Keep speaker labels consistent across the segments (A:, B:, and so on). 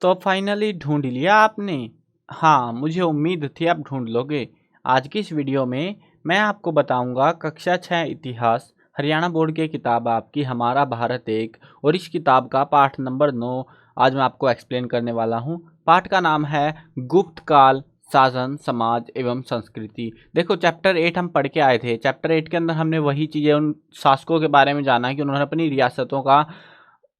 A: तो फाइनली ढूंढ लिया आपने। हाँ, मुझे उम्मीद थी आप ढूंढ लोगे। आज की इस वीडियो में मैं आपको बताऊंगा कक्षा 6 इतिहास हरियाणा बोर्ड की किताब आपकी हमारा भारत एक, और इस किताब का पाठ नंबर 9 आज मैं आपको एक्सप्लेन करने वाला हूँ। पाठ का नाम है गुप्त काल, शासन, समाज एवं संस्कृति। देखो, चैप्टर 8 हम पढ़ के आए थे। चैप्टर 8 के अंदर हमने वही चीज़ें उन शासकों के बारे में जाना कि उन्होंने अपनी रियासतों का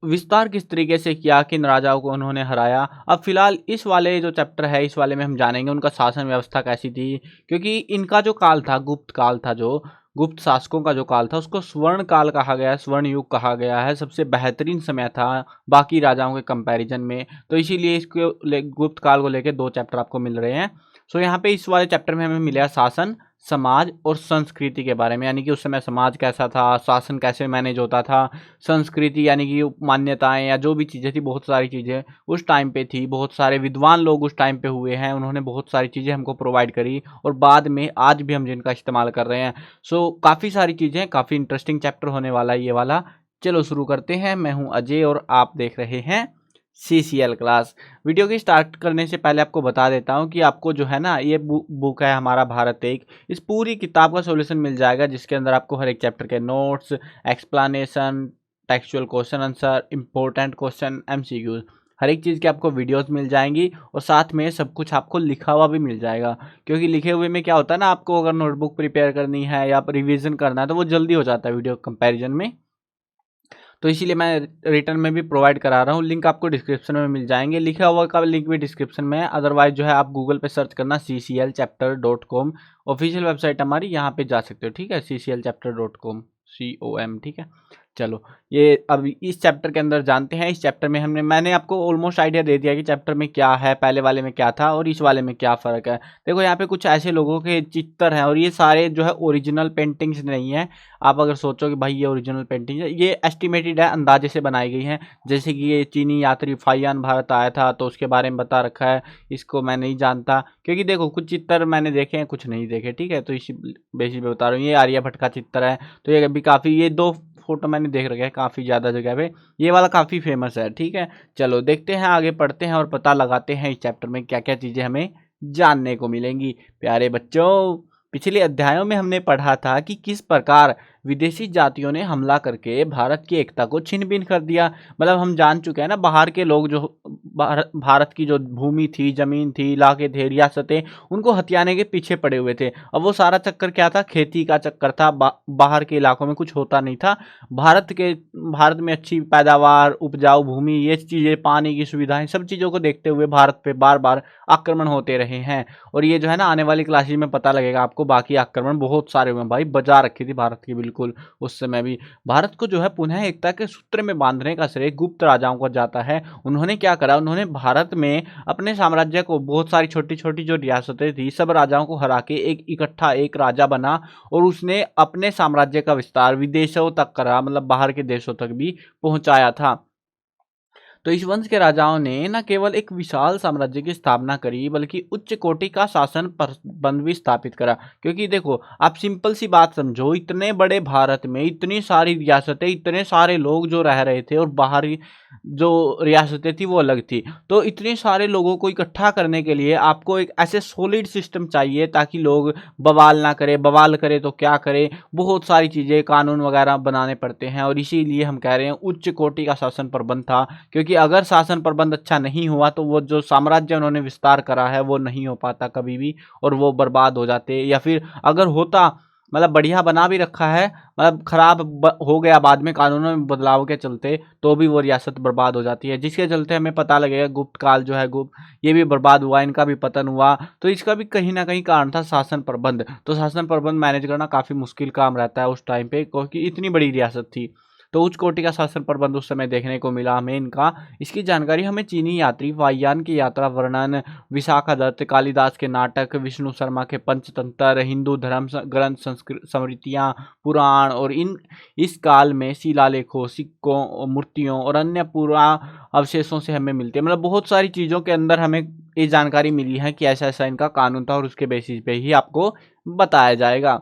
A: विस्तार किस तरीके से किया, किन राजाओं को उन्होंने हराया। अब फिलहाल इस वाले जो चैप्टर है, इस वाले में हम जानेंगे उनका शासन व्यवस्था कैसी थी, क्योंकि इनका जो काल था, गुप्त काल था, जो गुप्त शासकों का जो काल था, उसको स्वर्ण काल कहा गया है, स्वर्ण युग कहा गया है। सबसे बेहतरीन समय था बाकी राजाओं के कंपैरिजन में। तो इसीलिए इसको गुप्त काल को लेकर 2 चैप्टर आपको मिल रहे हैं। सो यहाँ पे इस वाले चैप्टर में हमें मिला शासन, समाज और संस्कृति के बारे में, यानी कि उस समय समाज कैसा था, शासन कैसे मैनेज होता था, संस्कृति यानी कि मान्यताएं या जो भी चीज़ें थी, बहुत सारी चीज़ें उस टाइम पे थी। बहुत सारे विद्वान लोग उस टाइम पे हुए हैं, उन्होंने बहुत सारी चीज़ें हमको प्रोवाइड करी और बाद में आज भी हम जिनका इस्तेमाल कर रहे हैं। सो काफ़ी सारी चीज़ें, काफ़ी इंटरेस्टिंग चैप्टर होने वाला है ये वाला। चलो शुरू करते हैं। मैं हूँ अजय और आप देख रहे हैं CCL क्लास। वीडियो की स्टार्ट करने से पहले आपको बता देता हूँ कि आपको जो है ना, ये बुक है हमारा भारत एक, इस पूरी किताब का सॉल्यूशन मिल जाएगा, जिसके अंदर आपको हर एक चैप्टर के notes, explanation, textual question answer, important question, MCQs, हर एक चीज़ की आपको वीडियोस मिल जाएंगी और साथ में सब कुछ आपको लिखा हुआ भी मिल जाएगा। क्योंकि लिखे हुए में क्या होता है ना, आपको अगर नोटबुक प्रिपेयर करनी है या रिवीजन करना है तो वो जल्दी हो जाता है वीडियो कंपैरिजन में। तो इसीलिए मैं रिटर्न में भी प्रोवाइड करा रहा हूँ। लिंक आपको डिस्क्रिप्शन में मिल जाएंगे, लिखा हुआ का लिंक भी डिस्क्रिप्शन में है। अदरवाइज जो है आप गूगल पे सर्च करना cclchapter.com, ऑफिशियल वेबसाइट हमारी, यहाँ पे जा सकते हो। ठीक है, cclchapter.com, COM। ठीक है, चलो ये अब इस चैप्टर के अंदर जानते हैं। इस चैप्टर में मैंने आपको ऑलमोस्ट आइडिया दे दिया कि चैप्टर में क्या है, पहले वाले में क्या था और इस वाले में क्या फ़र्क है। देखो, यहाँ पे कुछ ऐसे लोगों के चित्र हैं और ये सारे जो है ओरिजिनल पेंटिंग्स नहीं है। आप अगर सोचो कि भाई ये ओरिजिनल पेंटिंग है, ये एस्टिमेटेड है, अंदाजे से बनाई गई हैं। जैसे कि ये चीनी यात्री फाहियान भारत आया था तो उसके बारे में बता रखा है, इसको मैं नहीं जानता। क्योंकि देखो, कुछ चित्र मैंने देखे हैं, कुछ नहीं देखे। ठीक है, तो इसी बेसिस पे बता रहा हूँ। ये आर्यभट्ट का चित्र है, तो ये भी काफ़ी, ये 2 फोटो मैंने देख रखे हैं काफ़ी ज़्यादा जगह पे। ये वाला काफ़ी फेमस है। ठीक है, चलो देखते हैं, आगे पढ़ते हैं और पता लगाते हैं इस चैप्टर में क्या क्या चीज़ें हमें जानने को मिलेंगी। प्यारे बच्चों, पिछले अध्यायों में हमने पढ़ा था कि किस प्रकार विदेशी जातियों ने हमला करके भारत की एकता को छिन्न भिन्न कर दिया। मतलब हम जान चुके हैं ना, बाहर के लोग जो भारत की जो भूमि थी, जमीन थी, इलाके थे, रियासतें, उनको हथियाने के पीछे पड़े हुए थे। अब वो सारा चक्कर क्या था? खेती का चक्कर था। बाहर के इलाकों में कुछ होता नहीं था। भारत में अच्छी पैदावार, उपजाऊ भूमि, ये चीज़ें, पानी की सुविधाएं, सब चीज़ों को देखते हुए भारत पे बार बार आक्रमण होते रहे हैं। और ये जो है ना, आने वाली क्लासेज में पता लगेगा आपको, बाकी आक्रमण बहुत सारे हुए भाई, बजा रखी थी भारत की बिल्कुल उस समय भी। भारत को जो है पुनः एकता के सूत्र में बांधने का श्रेय गुप्त राजाओं को जाता है। उन्होंने क्या करा? उन्होंने भारत में अपने साम्राज्य को, बहुत सारी छोटी छोटी जो रियासतें थी, सब राजाओं को हरा के एक इकट्ठा एक राजा बना और उसने अपने साम्राज्य का विस्तार विदेशों तक करा, मतलब बाहर के देशों तक भी पहुंचाया था। तो इस वंश के राजाओं ने न केवल एक विशाल साम्राज्य की स्थापना करी, बल्कि उच्च कोटि का शासन प्रबंध भी स्थापित करा। क्योंकि देखो, आप सिंपल सी बात समझो, इतने बड़े भारत में इतनी सारी रियासतें, इतने सारे लोग जो रह रहे थे और बाहरी जो रियासतें थी वो अलग थी, तो इतने सारे लोगों को इकट्ठा करने के लिए आपको एक ऐसे सॉलिड सिस्टम चाहिए ताकि लोग बवाल ना करे। बवाल करे तो क्या करे? बहुत सारी चीज़ें, कानून वगैरह बनाने पड़ते हैं, और इसीलिए हम कह रहे हैं उच्च कोटि का शासन प्रबंध था। क्योंकि अगर शासन प्रबंध अच्छा नहीं हुआ तो वो जो साम्राज्य उन्होंने विस्तार करा है वो नहीं हो पाता कभी भी, और वो बर्बाद हो जाते। या फिर अगर होता, मतलब बढ़िया बना भी रखा है, मतलब खराब हो गया बाद में कानूनों में बदलाव के चलते, तो भी वो रियासत बर्बाद हो जाती है। जिसके चलते हमें पता लगेगा गुप्त काल जो है, ये भी बर्बाद हुआ, इनका भी पतन हुआ। तो इसका भी कहीं ना कहीं कारण था शासन प्रबंध। तो शासन प्रबंध मैनेज करना काफ़ी मुश्किल काम रहता है उस टाइम पे, क्योंकि इतनी बड़ी रियासत थी। तो उच्च कोटि का शासन प्रबंध उस समय देखने को मिला हमें इनका। इसकी जानकारी हमें चीनी यात्री वायुयान की यात्रा वर्णन, विशाखा दत्त, कालिदास के नाटक, विष्णु शर्मा के पंचतंत्र, हिंदू धर्म ग्रंथ, स्मृतियाँ, पुराण और इस काल में शिलालेखों, सिक्कों, मूर्तियों और अन्य पुरा अवशेषों से हमें मिलती है। मतलब बहुत सारी चीज़ों के अंदर हमें ये जानकारी मिली है कि ऐसा ऐसा इनका कानून था, और उसके बेसिस पे ही आपको बताया जाएगा।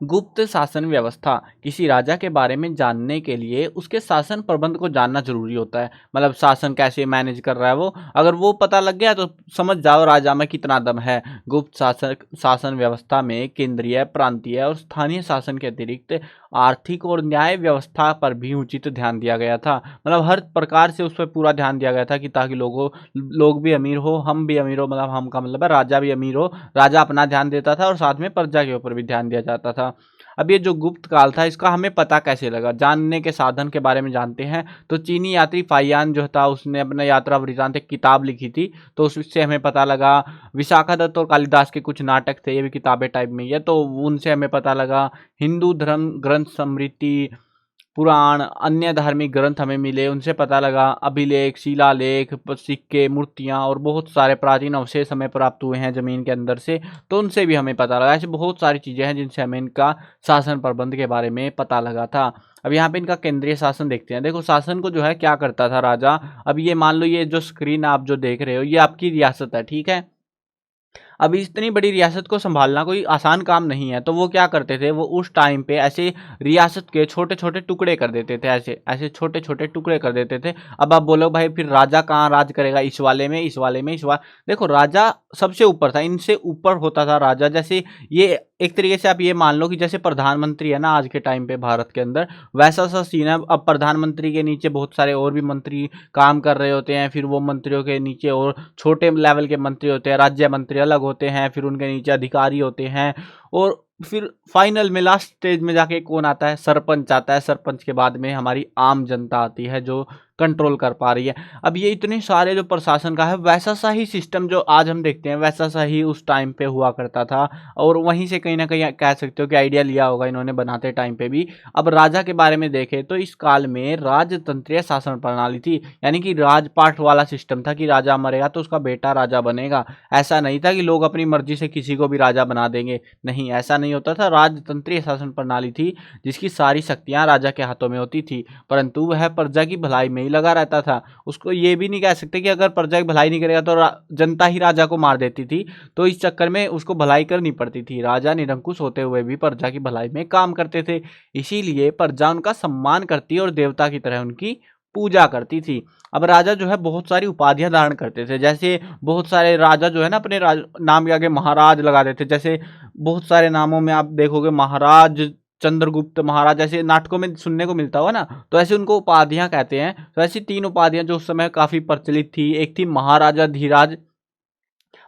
A: गुप्त शासन व्यवस्था। किसी राजा के बारे में जानने के लिए उसके शासन प्रबंध को जानना जरूरी होता है। मतलब शासन कैसे मैनेज कर रहा है वो, अगर वो पता लग गया तो समझ जाओ राजा में कितना दम है। गुप्त शासन शासन व्यवस्था में केंद्रीय, प्रांतीय और स्थानीय शासन के अतिरिक्त आर्थिक और न्याय व्यवस्था पर भी उचित ध्यान दिया गया था। मतलब हर प्रकार से उस पर पूरा ध्यान दिया गया था कि ताकि लोग भी अमीर हो, हम भी अमीर हो। मतलब हम का मतलब है राजा भी अमीर हो। राजा अपना ध्यान देता था और साथ में प्रजा के ऊपर भी ध्यान दिया जाता था। अब ये जो गुप्त काल था इसका हमें पता कैसे लगा, जानने के साधन के बारे में जानते हैं। तो चीनी यात्री फाहियान जो था उसने अपना यात्रा वृत्तांत एक किताब लिखी थी, तो उससे हमें पता लगा। विशाखा दत्त और कालिदास के कुछ नाटक थे, ये भी किताबें टाइप में ही है, तो उनसे हमें पता लगा। हिंदू धर्म ग्रंथ स्मृति, पुराण, अन्य धार्मिक ग्रंथ हमें मिले, उनसे पता लगा। अभिलेख, शिलालेख, सिक्के, मूर्तियां और बहुत सारे प्राचीन अवशेष हमें प्राप्त हुए हैं जमीन के अंदर से, तो उनसे भी हमें पता लगा। ऐसी बहुत सारी चीजें हैं जिनसे हमें इनका शासन प्रबंध के बारे में पता लगा था। अब यहाँ पे इनका केंद्रीय शासन देखते हैं। देखो शासन को जो है क्या करता था राजा। अब ये मान लो ये जो स्क्रीन आप जो देख रहे हो ये आपकी रियासत है, ठीक है। अब इतनी बड़ी रियासत को संभालना कोई आसान काम नहीं है, तो वो क्या करते थे, वो उस टाइम पे ऐसे रियासत के छोटे छोटे टुकड़े कर देते थे, ऐसे ऐसे छोटे छोटे टुकड़े कर देते थे। अब आप बोलो भाई फिर राजा कहाँ राज करेगा, इस वाले में, इस वाले में, इस वाले। देखो राजा सबसे ऊपर था, इनसे ऊपर होता था राजा। जैसे ये एक तरीके से आप ये मान लो कि जैसे प्रधानमंत्री है ना आज के टाइम पे भारत के अंदर, वैसा सा सीन है। अब प्रधानमंत्री के नीचे बहुत सारे और भी मंत्री काम कर रहे होते हैं, फिर वो मंत्रियों के नीचे और छोटे लेवल के मंत्री होते हैं, राज्य मंत्री अलग होते हैं, फिर उनके नीचे अधिकारी होते हैं। और फिर फाइनल में लास्ट स्टेज में जाके कौन आता है, सरपंच आता है। सरपंच के बाद में हमारी आम जनता आती है जो कंट्रोल कर पा रही है। अब ये इतने सारे जो प्रशासन का है वैसा सा ही सिस्टम जो आज हम देखते हैं वैसा सा ही उस टाइम पे हुआ करता था, और वहीं से कहीं ना कहीं कह सकते हो कि आइडिया लिया होगा इन्होंने बनाते टाइम पे भी। अब राजा के बारे में देखें तो इस काल में राजतंत्रीय शासन प्रणाली थी, यानी कि राजपाट वाला सिस्टम था कि राजा मरेगा तो उसका बेटा राजा बनेगा। ऐसा नहीं था कि लोग अपनी मर्जी से किसी को भी राजा बना देंगे, नहीं ऐसा नहीं होता था। राजतंत्रीय शासन प्रणाली थी जिसकी सारी शक्तियां राजा के हाथों में होती थी, परंतु वह प्रजा की भलाई में ही लगा रहता था। उसको ये भी नहीं कह सकते कि अगर प्रजा की भलाई नहीं करेगा तो जनता ही राजा को मार देती थी, तो इस चक्कर में उसको भलाई करनी पड़ती थी। राजा निरंकुश होते हुए भी प्रजा की भलाई में काम करते थे, इसीलिए प्रजा उनका सम्मान करती और देवता की तरह उनकी पूजा करती थी। अब राजा जो है बहुत सारी उपाधियां धारण करते थे, जैसे बहुत सारे राजा जो है ना अपने नाम के आगे महाराज लगा देते। जैसे बहुत सारे नामों में आप देखोगे महाराज चंद्रगुप्त महाराज, ऐसे नाटकों में सुनने को मिलता होगा ना, तो ऐसे उनको उपाधियां कहते हैं। तो ऐसी 3 उपाधियां जो उस समय काफी प्रचलित थी, एक थी महाराजा धीराज,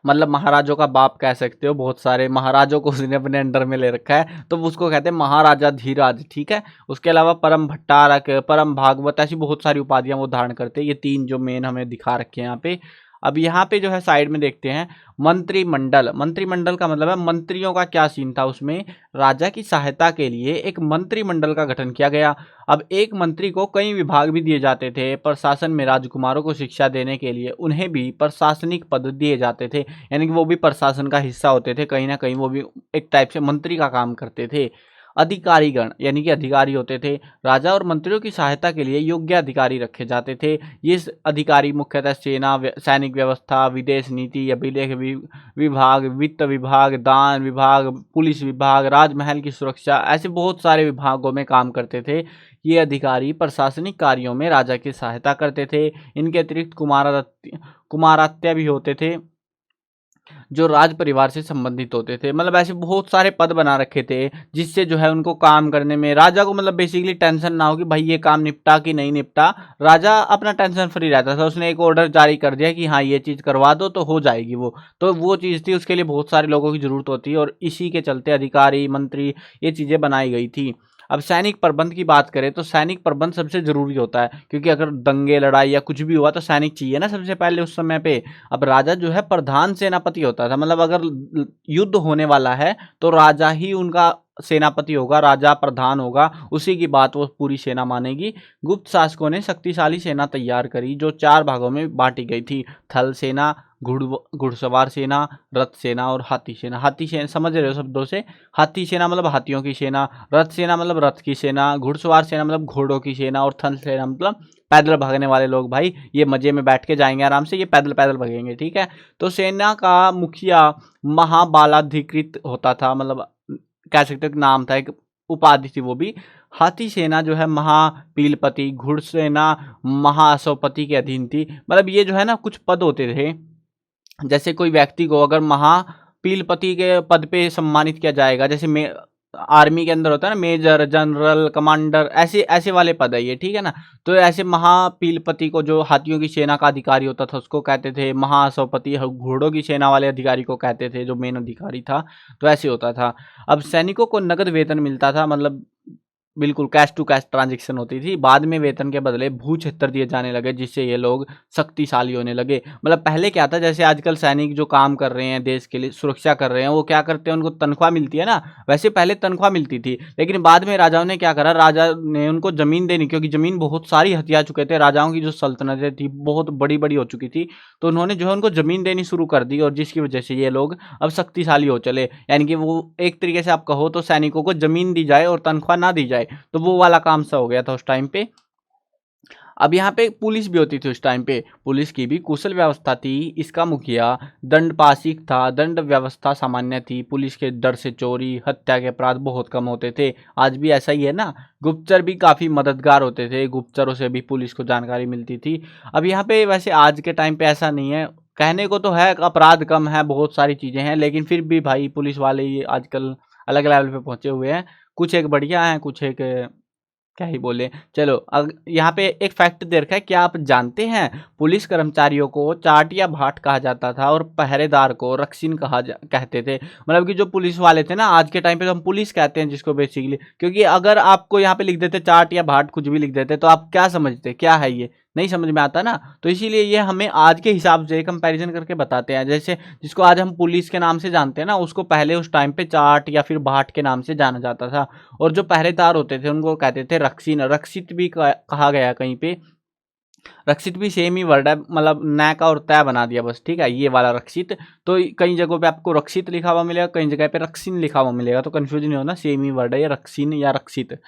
A: मतलब महाराजों का बाप कह सकते हो, बहुत सारे महाराजों को उसने अपने अंडर में ले रखा है, तो उसको कहते हैं महाराजा धीराज, ठीक है। उसके अलावा परम भट्टारक, परम भागवत, ऐसी बहुत सारी उपाधियां वो धारण करते हैं। ये 3 जो मेन हमें दिखा रखे हैं यहाँ पे। अब यहाँ पे जो है साइड में देखते हैं मंत्रिमंडल। मंत्रिमंडल का मतलब है मंत्रियों का क्या सीन था उसमें। राजा की सहायता के लिए एक मंत्रिमंडल का गठन किया गया। अब एक मंत्री को कई विभाग भी दिए जाते थे। प्रशासन में राजकुमारों को शिक्षा देने के लिए उन्हें भी प्रशासनिक पद दिए जाते थे, यानी कि वो भी प्रशासन का हिस्सा होते थे, कहीं ना कहीं वो भी एक टाइप से मंत्री का काम करते थे। अधिकारीगण यानी कि अधिकारी होते थे। राजा और मंत्रियों की सहायता के लिए योग्य अधिकारी रखे जाते थे। ये अधिकारी मुख्यतः सेना, सैनिक व्यवस्था, विदेश नीति, अभिलेख विभाग, वित्त विभाग, दान विभाग, पुलिस विभाग, राजमहल की सुरक्षा, ऐसे बहुत सारे विभागों में काम करते थे। ये अधिकारी प्रशासनिक कार्यों में राजा की सहायता करते थे। इनके अतिरिक्त कुमारात्य भी होते थे जो राज परिवार से संबंधित होते थे। मतलब ऐसे बहुत सारे पद बना रखे थे जिससे जो है उनको काम करने में राजा को मतलब बेसिकली टेंशन ना हो कि भाई ये काम निपटा कि नहीं निपटा। राजा अपना टेंशन फ्री रहता था। उसने एक ऑर्डर जारी कर दिया कि हाँ ये चीज़ करवा दो तो हो जाएगी वो। तो वो चीज़ थी, उसके लिए बहुत सारे लोगों की जरूरत होती है और इसी के चलते अधिकारी, मंत्री, ये चीज़ें बनाई गई थी। अब सैनिक प्रबंध की बात करें तो सैनिक प्रबंध सबसे जरूरी होता है, क्योंकि अगर दंगे, लड़ाई या कुछ भी हुआ तो सैनिक चाहिए ना सबसे पहले उस समय पे। अब राजा जो है प्रधान सेनापति होता था, मतलब अगर युद्ध होने वाला है तो राजा ही उनका सेनापति होगा, राजा प्रधान होगा, उसी की बात वो पूरी सेना मानेगी। गुप्त शासकों ने शक्तिशाली सेना तैयार करी जो 4 भागों में बांटी गई थी। थल सेना, घुड़सवार सेना, रथ सेना और हाथी सेना। हाथी सेना समझ रहे हो शब्दों से। हाथी सेना मतलब हाथियों की सेना, रथ सेना मतलब रथ की सेना, घुड़सवार सेना मतलब घोड़ों की सेना, और थल सेना मतलब पैदल भागने वाले लोग। भाई ये मजे में बैठ के जाएंगे आराम से, ये पैदल पैदल भागेंगे, ठीक है। तो सेना का मुखिया महाबालाधिकृत होता था, मतलब कह सकते हो कि नाम था, एक उपाधि थी वो भी। हाथी सेना जो है महापीलपति, घुड़सेना महाअश्वपति के अधीन थी। मतलब ये जो है ना कुछ पद होते थे, जैसे कोई व्यक्ति को अगर महापीलपति के पद पे सम्मानित किया जाएगा, जैसे आर्मी के अंदर होता है ना मेजर, जनरल, कमांडर, ऐसे ऐसे वाले पद है ये, ठीक है ना। तो ऐसे महापीलपति को, जो हाथियों की सेना का अधिकारी होता था, उसको कहते थे महाअश्वपति। घोड़ों की सेना वाले अधिकारी को कहते थे, जो मेन अधिकारी था। तो ऐसे होता था। अब सैनिकों को नगद वेतन मिलता था, मतलब बिल्कुल कैश टू कैश ट्रांजेक्शन होती थी। बाद में वेतन के बदले भू क्षेत्र दिए जाने लगे, जिससे ये लोग शक्तिशाली होने लगे। मतलब पहले क्या था, जैसे आजकल सैनिक जो काम कर रहे हैं, देश के लिए सुरक्षा कर रहे हैं, वो क्या करते हैं, उनको तनख्वाह मिलती है ना, वैसे पहले तनख्वाह मिलती थी। लेकिन बाद में राजाओं ने क्या करा, राजा ने उनको जमीन देनी, क्योंकि जमीन बहुत सारी हथिया चुके थे, राजाओं की जो सल्तनतें थी बहुत बड़ी बड़ी हो चुकी थी। तो उन्होंने जो है उनको जमीन देनी शुरू कर दी, और जिसकी वजह से ये लोग अब शक्तिशाली हो चले। यानी कि वो एक तरीके से आप कहो तो सैनिकों को जमीन दी जाए और तनख्वाह ना दी जाए, तो वो वाला काम सा हो गया था उस टाइम पे। अब यहाँ पे पुलिस भी होती थी उस टाइम पे। पुलिस की भी कुशल व्यवस्था थी। इसका मुखिया दंडपाशिक था। दंड व्यवस्था सामान्य थी। पुलिस के डर से चोरी, हत्या के अपराध बहुत कम होते थे। आज भी ऐसा ही है ना। गुप्तचर भी काफ़ी मददगार होते थे। गुप्तचरों से भी पुलिस को जानकारी मिलती थी। अब यहाँ पे वैसे आज के टाइम पे ऐसा नहीं है। कहने को तो है अपराध कम है, बहुत सारी चीज़ें हैं, लेकिन फिर भी भाई पुलिस वाले ये आजकल अलग लेवल पे पहुंचे हुए हैं। कुछ एक बढ़िया हैं, कुछ एक क्या ही बोले। चलो अब यहाँ पे एक फैक्ट दे रखा है, क्या आप जानते हैं पुलिस कर्मचारियों को चाट या भाट कहा जाता था और पहरेदार को रक्षिन कहते थे। मतलब कि जो पुलिस वाले थे ना, आज के टाइम पे तो हम पुलिस कहते हैं जिसको बेसिकली, क्योंकि अगर आपको यहाँ पे लिख देते चाट या भाट, कुछ भी लिख देते, तो आप क्या समझते क्या है, ये नहीं समझ में आता ना। तो इसीलिए ये हमें आज के हिसाब से कंपैरिजन करके बताते हैं। जैसे जिसको आज हम पुलिस के नाम से जानते हैं ना, उसको पहले उस टाइम पे चाट या फिर भाट के नाम से जाना जाता था। और जो पहरेदार होते थे उनको कहते थे रक्षिन। रक्षित भी कहा गया कहीं पे। रक्षित भी सेम ही वर्ड है, मतलब न का और तय बना दिया बस, ठीक है, ये वाला रक्षित। तो कई जगहों पे आपको रक्षित लिखा हुआ मिलेगा, कई जगह पे रक्षिन लिखा हुआ मिलेगा, तो कंफ्यूजन नहीं होना, सेम ही वर्ड है ये, रक्षिन या रक्षित।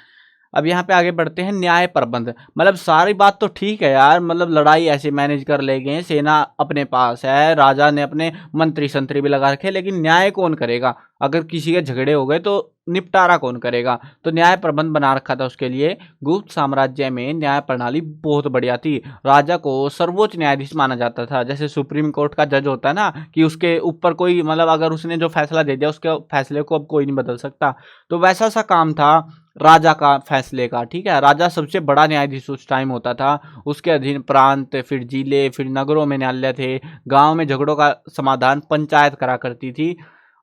A: अब यहाँ पे आगे बढ़ते हैं, न्याय प्रबंध। मतलब सारी बात तो ठीक है यार, मतलब लड़ाई ऐसे मैनेज कर ले गए, सेना अपने पास है, राजा ने अपने मंत्री संतरी भी लगा रखे, लेकिन न्याय कौन करेगा? अगर किसी के झगड़े हो गए तो निपटारा कौन करेगा? तो न्याय प्रबंध बना रखा था उसके लिए। गुप्त साम्राज्य में न्याय प्रणाली बहुत बढ़िया थी। राजा को सर्वोच्च न्यायाधीश माना जाता था। जैसे सुप्रीम कोर्ट का जज होता है ना, कि उसके ऊपर कोई, मतलब अगर उसने जो फैसला दे दिया, उसके फैसले को अब कोई नहीं बदल सकता। तो वैसा सा काम था राजा का फैसले का, ठीक है। राजा सबसे बड़ा न्यायाधीश उस टाइम होता था। उसके अधीन प्रांत, फिर जिले, फिर नगरों में न्यायालय थे। गांव में झगड़ों का समाधान पंचायत करा करती थी।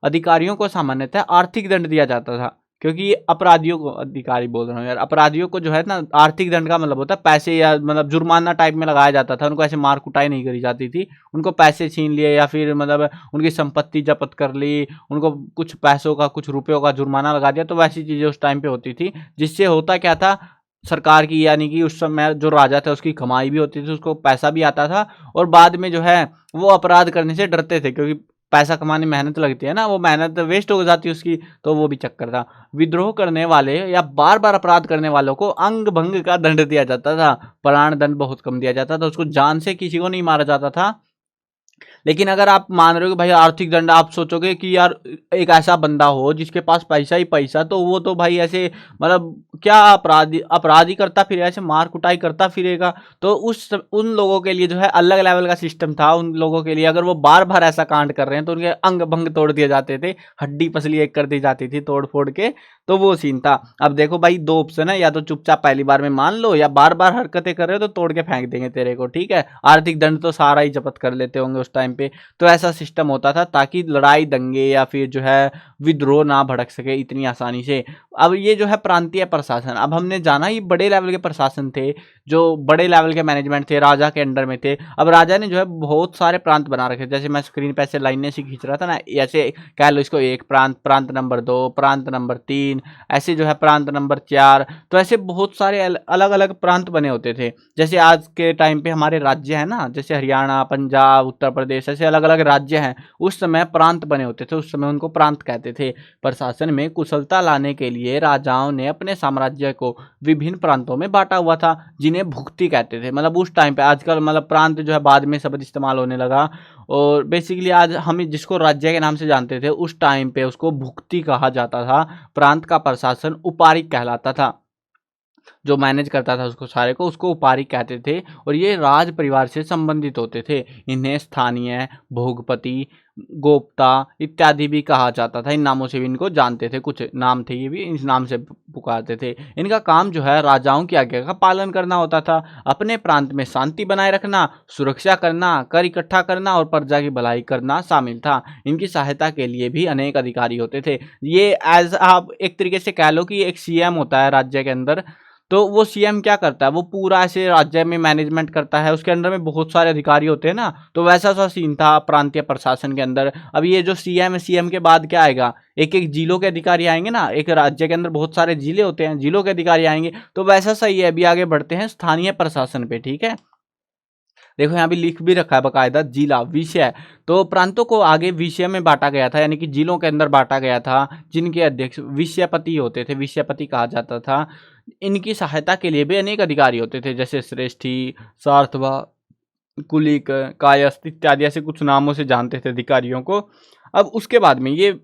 A: अधिकारियों को सामान्यतः आर्थिक दंड दिया जाता था, क्योंकि अपराधियों को, अधिकारी बोल रहा हूँ यार, अपराधियों को जो है ना, आर्थिक दंड का मतलब होता है पैसे, या मतलब जुर्माना टाइप में लगाया जाता था। उनको ऐसे मार कुटाई नहीं करी जाती थी। उनको पैसे छीन लिए, या फिर मतलब उनकी संपत्ति जब्त कर ली, उनको कुछ पैसों का, कुछ रुपयों का जुर्माना लगा दिया। तो वैसी चीजें उस टाइम पे होती थी, जिससे होता क्या था, सरकार की, यानी कि उस समय जो राजा था उसकी कमाई भी होती थी, उसको पैसा भी आता था। और बाद में जो है वो अपराध करने से डरते थे, क्योंकि पैसा कमाने में मेहनत लगती है ना, वो मेहनत वेस्ट हो जाती है उसकी। तो वो भी चक्कर था। विद्रोह करने वाले या बार बार अपराध करने वालों को अंग भंग का दंड दिया जाता था। प्राण दंड बहुत कम दिया जाता था, उसको जान से किसी को नहीं मारा जाता था। लेकिन अगर आप मान रहे हो कि भाई आर्थिक दंड, आप सोचोगे कि यार एक ऐसा बंदा हो जिसके पास पैसा ही पैसा, तो वो तो भाई ऐसे, मतलब क्या अपराधी करता फिर ऐसे मार कुटाई करता फिरेगा। तो उन लोगों के लिए जो है अलग लेवल का सिस्टम था। उन लोगों के लिए अगर वो बार बार ऐसा कांड कर रहे हैं तो उनके अंग भंग तोड़ दिए जाते थे, हड्डी पसली एक कर दी जाती थी तोड़ फोड़ के। तो वो सीन था। अब देखो भाई, दो ऑप्शन है, या तो चुपचाप पहली बार में मान लो, या बार बार हरकतें कर रहे हो तो तोड़ के फेंक देंगे तेरे को, ठीक है। आर्थिक दंड तो सारा ही जब्त कर लेते होंगे उस टाइम पे। तो ऐसा सिस्टम होता था, ताकि लड़ाई दंगे या फिर जो है विद्रोह ना भड़क सके इतनी आसानी से। अब ये जो है प्रांतीय प्रशासन, अब हमने जाना ये बड़े लेवल के प्रशासन थे, जो बड़े लेवल के मैनेजमेंट थे, राजा के अंडर में थे। अब राजा ने जो है बहुत सारे प्रांत बना रखे, जैसे मैं स्क्रीन पे ऐसे लाइनें से खींच रहा था ना, ऐसे कह लो इसको, एक प्रांत, प्रांत नंबर 2, प्रांत नंबर 3, ऐसे जो है प्रांत नंबर 4। तो ऐसे बहुत सारे अलग अलग प्रांत बने होते थे। जैसे आज के टाइम पे हमारे राज्य है ना, जैसे हरियाणा, पंजाब, उत्तर प्रदेश, ऐसे अलग अलग राज्य हैं। उस समय प्रांत बने होते थे, उस समय उनको प्रांत कहते थे। प्रशासन में कुशलता लाने के लिए लिए राजाओं ने अपने साम्राज्य को विभिन्न प्रांतों में बांटा हुआ था, जिन्हें भुक्ति कहते थे। मतलब उस टाइम पे, आजकल मतलब प्रांत जो है बाद में शब्द इस्तेमाल होने लगा, और बेसिकली आज हम जिसको राज्य के नाम से जानते थे, उस टाइम पे उसको भुक्ति कहा जाता था। प्रांत का प्रशासन उपारिक कहलाता था, जो मैनेज करता था उसको सारे को, उसको उपारिक कहते थे, और ये राज परिवार से संबंधित होते थे। इन्हें स्थानीय, भोगपति, गोप्ता इत्यादि भी कहा जाता था। इन नामों से भी इनको जानते थे, कुछ नाम थे ये भी, इस नाम से पुकारते थे। इनका काम जो है राजाओं की आज्ञा का पालन करना होता था, अपने प्रांत में शांति बनाए रखना, सुरक्षा करना, कर इकट्ठा करना और प्रजा की भलाई करना शामिल था। इनकी सहायता के लिए भी अनेक अधिकारी होते थे। ये एज आप एक तरीके से कह लो कि एक सीएम होता है राज्य के अंदर, तो वो सीएम क्या करता है, वो पूरा ऐसे राज्य में मैनेजमेंट करता है, उसके अंडर में बहुत सारे अधिकारी होते हैं ना, तो वैसा सा सीन था प्रांतीय प्रशासन के अंदर। अब ये जो सीएम है, सीएम के बाद क्या आएगा, एक एक जिलों के अधिकारी आएंगे ना, एक राज्य के अंदर बहुत सारे जिले होते हैं, जिलों के अधिकारी आएंगे, तो वैसा सही है। अभी आगे बढ़ते हैं स्थानीय प्रशासन पे, ठीक है। देखो यहाँ भी लिख भी रखा है बकायदा, जिला विषय। तो प्रांतों को आगे विषय में बांटा गया था, यानी कि जिलों के अंदर बांटा गया था, जिनके अध्यक्ष विषयपति होते थे, विषयपति कहा जाता था। इनकी सहायता के लिए भी अनेक अधिकारी होते थे, जैसे श्रेष्ठी, सार्थवा, कुलिक, कायस्थ इत्यादि, ऐसे कुछ नामों से जानते थे अधिकारियों को। अब उसके बाद में ये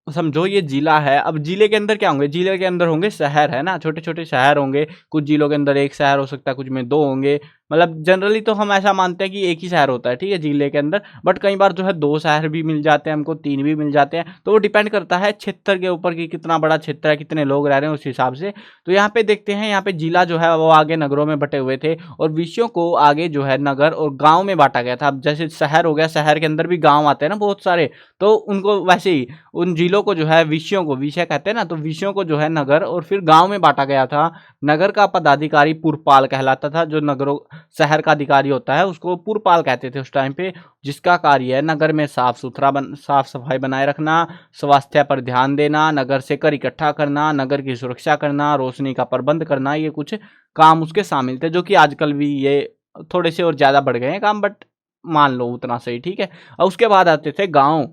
A: समझो ये जिला है। अब जिले के अंदर क्या होंगे, जिले के अंदर होंगे शहर, है ना, छोटे छोटे शहर होंगे। कुछ जिलों के अंदर एक शहर हो सकता है, कुछ में दो होंगे। मतलब जनरली तो हम ऐसा मानते हैं कि एक ही शहर होता है, ठीक है, जिले के अंदर, बट कई बार जो है दो शहर भी मिल जाते हैं हमको, तीन भी मिल जाते हैं। तो वो डिपेंड करता है क्षेत्र के ऊपर कि कितना बड़ा क्षेत्र है, कितने लोग रह रहे हैं, उस हिसाब से। तो यहाँ पे देखते हैं, यहाँ पे जिला जो है वो आगे नगरों में बटे हुए थे, और विषयों को आगे जो है नगर और गाँव में बांटा गया था। अब जैसे शहर हो गया, शहर के अंदर भी गाँव आते हैं ना बहुत सारे, तो उनको वैसे ही उन जिलों को जो है विषयों को, विषय कहते हैं ना, तो विषयों को जो है नगर और फिर गाँव में बांटा गया था। नगर का पदाधिकारी पुरपाल कहलाता था, जो नगरों शहर का अधिकारी होता है उसको पुरपाल कहते थे उस टाइम पे, जिसका कार्य है नगर में साफ सफाई बनाए रखना, स्वास्थ्य पर ध्यान देना, नगर से कर इकट्ठा करना, नगर की सुरक्षा करना, रोशनी का प्रबंध करना। ये कुछ काम उसके शामिल थे, जो कि आजकल भी ये थोड़े से और ज्यादा बढ़ गए हैं काम, बट मान लो उतना सही, ठीक है। और उसके बाद आते थे गाँव।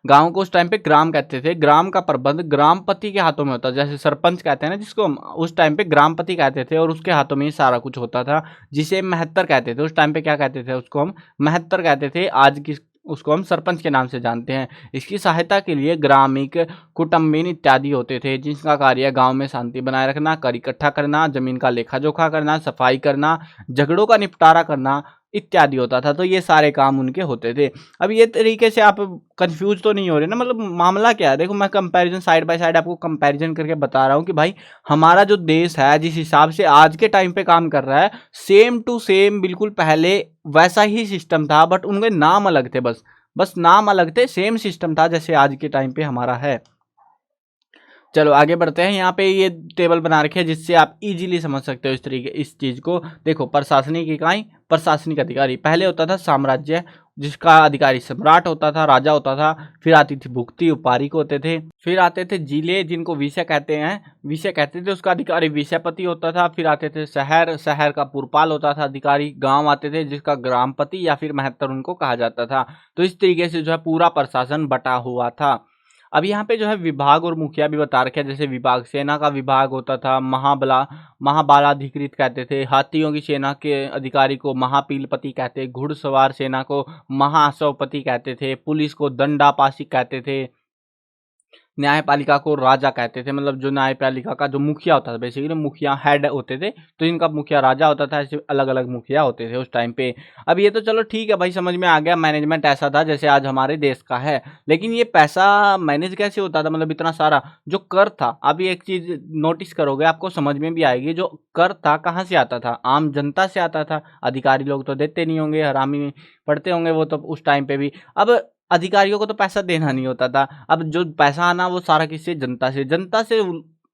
A: गांव को उस टाइम पे ग्राम कहते थे। ग्राम का प्रबंध ग्रामपति के हाथों में होता था, जैसे सरपंच कहते हैं ना जिसको, उस टाइम पे ग्रामपति कहते थे, और उसके हाथों में ही सारा कुछ होता था, जिसे महत्तर कहते थे। उस टाइम पे क्या कहते थे, उसको हम महत्तर कहते थे। आज की उसको हम सरपंच के नाम से जानते हैं। इसकी सहायता के लिए ग्रामीण, कुटुम्बिन इत्यादि होते थे, जिसका कार्य गांव में शांति बनाए रखना, कर इकट्ठा करना, जमीन का लेखा जोखा करना, सफाई करना, झगड़ों का निपटारा करना इत्यादि होता था। तो ये सारे काम उनके होते थे। अब ये तरीके से आप कंफ्यूज तो नहीं हो रहे ना, मतलब मामला क्या है। देखो मैं कंपैरिजन साइड बाय साइड आपको कंपैरिजन करके बता रहा हूँ कि भाई हमारा जो देश है जिस हिसाब से आज के टाइम पे काम कर रहा है, सेम टू सेम बिल्कुल पहले वैसा ही सिस्टम था, बट उनके नाम अलग थे, बस नाम अलग थे, सेम सिस्टम था जैसे आज के टाइम पे हमारा है। चलो आगे बढ़ते हैं। यहाँ पे ये टेबल बना रखे हैं जिससे आप इजीली समझ सकते हो इस तरीके इस चीज को। देखो प्रशासनिक इकाई, प्रशासनिक अधिकारी। पहले होता था साम्राज्य, जिसका अधिकारी सम्राट होता था, राजा होता था। फिर आती थी भुक्ति, उपारिक होते थे। फिर आते थे जिले, जिनको विषय कहते हैं, विषय कहते थे, उसका अधिकारी विषयपति होता था। फिर आते थे शहर, शहर का पुरपाल होता था अधिकारी। गांव आते थे, जिसका ग्रामपति या फिर महत्तर उनको कहा जाता था। तो इस तरीके से जो है पूरा प्रशासन बटा हुआ था। अब यहाँ पे जो है विभाग और मुखिया भी बता रखे हैं। जैसे विभाग, सेना का विभाग होता था, महाबलाधिकृत कहते थे। हाथियों की सेना के अधिकारी को महापीलपति कहते। घुड़सवार सेना को महाअश्वपति कहते थे। पुलिस को दंडापाशी कहते थे। न्यायपालिका को राजा कहते थे, मतलब जो न्यायपालिका का जो मुखिया होता था, बेसिकली मुखिया हेड होते थे, तो इनका मुखिया राजा होता था। ऐसे अलग अलग मुखिया होते थे उस टाइम पे। अब ये तो चलो ठीक है भाई, समझ में आ गया, मैनेजमेंट ऐसा था जैसे आज हमारे देश का है। लेकिन ये पैसा मैनेज कैसे होता था, मतलब इतना सारा जो कर था। अब ये एक चीज नोटिस करोगे, आपको समझ में भी आएगी, जो कर था कहाँ से आता था, आम जनता से आता था। अधिकारी लोग तो देते नहीं होंगे, हरामी पढ़ते होंगे वो तो उस टाइम पे भी। अब अधिकारियों को तो पैसा देना नहीं होता था। अब जो पैसा आना वो सारा किससे, जनता से। जनता से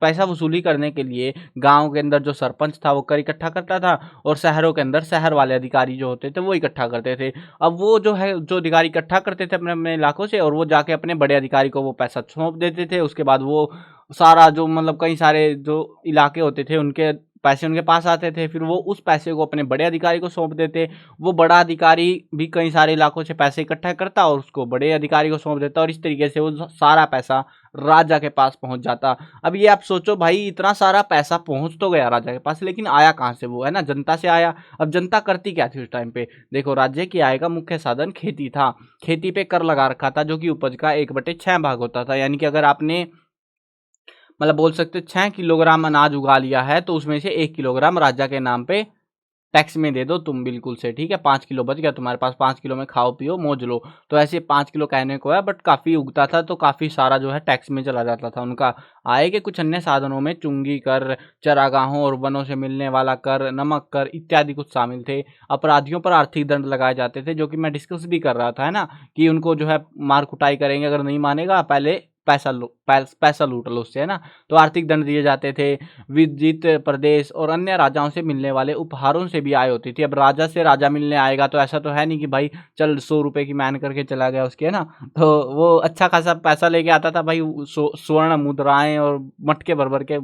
A: पैसा वसूली करने के लिए गांव के अंदर जो सरपंच था वो कर इकट्ठा करता था, और शहरों के अंदर शहर वाले अधिकारी जो होते थे वो इकट्ठा करते थे। अब वो जो है, जो अधिकारी इकट्ठा करते थे अपने अपने इलाकों से, और वो जाके अपने बड़े अधिकारी को वो पैसा सौंप देते थे। उसके बाद वो सारा जो मतलब कई सारे जो इलाके होते थे उनके पैसे उनके पास आते थे, फिर वो उस पैसे को अपने बड़े अधिकारी को सौंप देते। वो बड़ा अधिकारी भी कई सारे इलाकों से पैसे इकट्ठा करता और उसको बड़े अधिकारी को सौंप देता, और इस तरीके से वो सारा पैसा राजा के पास पहुंच जाता। अब ये आप सोचो भाई, इतना सारा पैसा पहुंच तो गया राजा के पास, लेकिन आया कहाँ से? वो है ना, जनता से आया। अब जनता करती क्या थी उस टाइम पे? देखो, राज्य की आय का मुख्य साधन खेती था। खेती पे कर लगा रखा था, जो कि उपज का 1/6 भाग होता था। यानी कि अगर आपने मतलब बोल सकते 6 किलोग्राम अनाज उगा लिया है, तो उसमें से 1 किलोग्राम राजा के नाम पे टैक्स में दे दो तुम, बिल्कुल से, ठीक है। 5 किलो बच गया तुम्हारे पास, 5 किलो में खाओ पियो मौज लो। तो ऐसे 5 किलो कहने को है, बट काफ़ी उगता था, तो काफ़ी सारा जो है टैक्स में चला जाता था उनका। आय के कुछ अन्य साधनों में चुंगी कर, चरागाहों और वनों से मिलने वाला कर, नमक कर इत्यादि कुछ शामिल थे। अपराधियों पर आर्थिक दंड लगाए जाते थे, जो कि मैं डिस्कस भी कर रहा था, है ना, कि उनको जो है मार कुटाई करेंगे, अगर नहीं मानेगा पहले पैसा लूट लो उससे, है ना। तो आर्थिक दंड दिए जाते थे। विजित प्रदेश और अन्य राजाओं से मिलने वाले उपहारों से भी आय होती थी। अब राजा से राजा मिलने आएगा, तो ऐसा तो है नहीं कि भाई चल 100 रुपए की मैन करके चला गया उसके, है ना। तो वो अच्छा खासा पैसा लेके आता था भाई, स्वर्ण मुद्राएं और मटके भर भर के,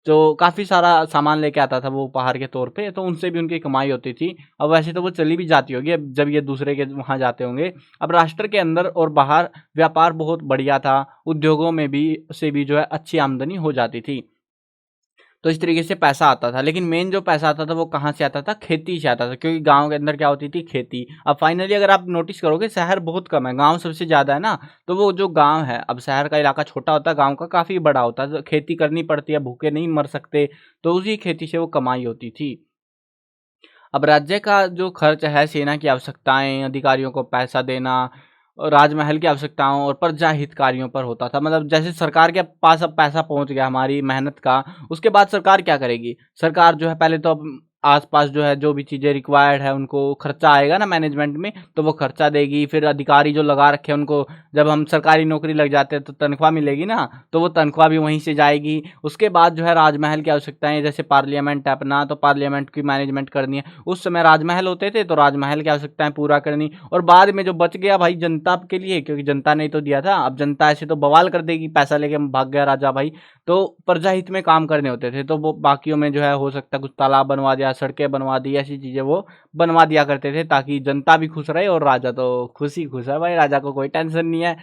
A: तो काफ़ी सारा सामान लेके आता था वो उपहार के तौर पे, तो उनसे भी उनकी कमाई होती थी। अब वैसे तो वो चली भी जाती होगी अब, जब ये दूसरे के वहाँ जाते होंगे। अब राष्ट्र के अंदर और बाहर व्यापार बहुत बढ़िया था। उद्योगों में भी से भी जो है अच्छी आमदनी हो जाती थी। तो इस तरीके से पैसा आता था, लेकिन मेन जो पैसा आता था वो कहाँ से आता था? खेती से आता था, क्योंकि गांव के अंदर क्या होती थी? खेती। अब फाइनली अगर आप नोटिस करोगे, शहर बहुत कम है, गांव सबसे ज़्यादा है ना। तो वो जो गांव है, अब शहर का इलाका छोटा होता है, गांव का काफ़ी बड़ा होता है, तो खेती करनी पड़ती है, भूखे नहीं मर सकते, तो उसी खेती से वो कमाई होती थी। अब राज्य का जो खर्च है, सेना की आवश्यकताएं, अधिकारियों को पैसा देना, और राजमहल की आवश्यकताओं और प्रजा हितकारियों पर होता था। मतलब जैसे सरकार के पास अब पैसा पहुंच गया हमारी मेहनत का, उसके बाद सरकार क्या करेगी? सरकार जो है पहले तो अब आसपास जो है जो भी चीज़ें रिक्वायर्ड है, उनको खर्चा आएगा ना मैनेजमेंट में, तो वो खर्चा देगी। फिर अधिकारी जो लगा रखे हैं उनको, जब हम सरकारी नौकरी लग जाते हैं तो तनख्वाह मिलेगी ना, तो वो तनख्वाह भी वहीं से जाएगी। उसके बाद जो है राजमहल की आवश्यकताएं, जैसे पार्लियामेंट है अपना, तो पार्लियामेंट की मैनेजमेंट करनी है। उस समय राजमहल होते थे, तो राजमहल की आवश्यकताएं पूरा करनी, और बाद में जो बच गया भाई जनता के लिए, क्योंकि जनता ने तो दिया था। अब जनता ऐसे तो बवाल कर देगी, पैसा लेके भाग गया राजा भाई, तो प्रजा हित में काम करने होते थे, तो वो बाकियों में जो है हो सकता है कुछ तालाब बनवा दिया, सड़कें बनवा दी, ऐसी चीजें वो बनवा दिया करते थे, ताकि जनता भी खुश रहे और राजा तो खुश ही खुश है भाई, राजा को कोई टेंशन नहीं है।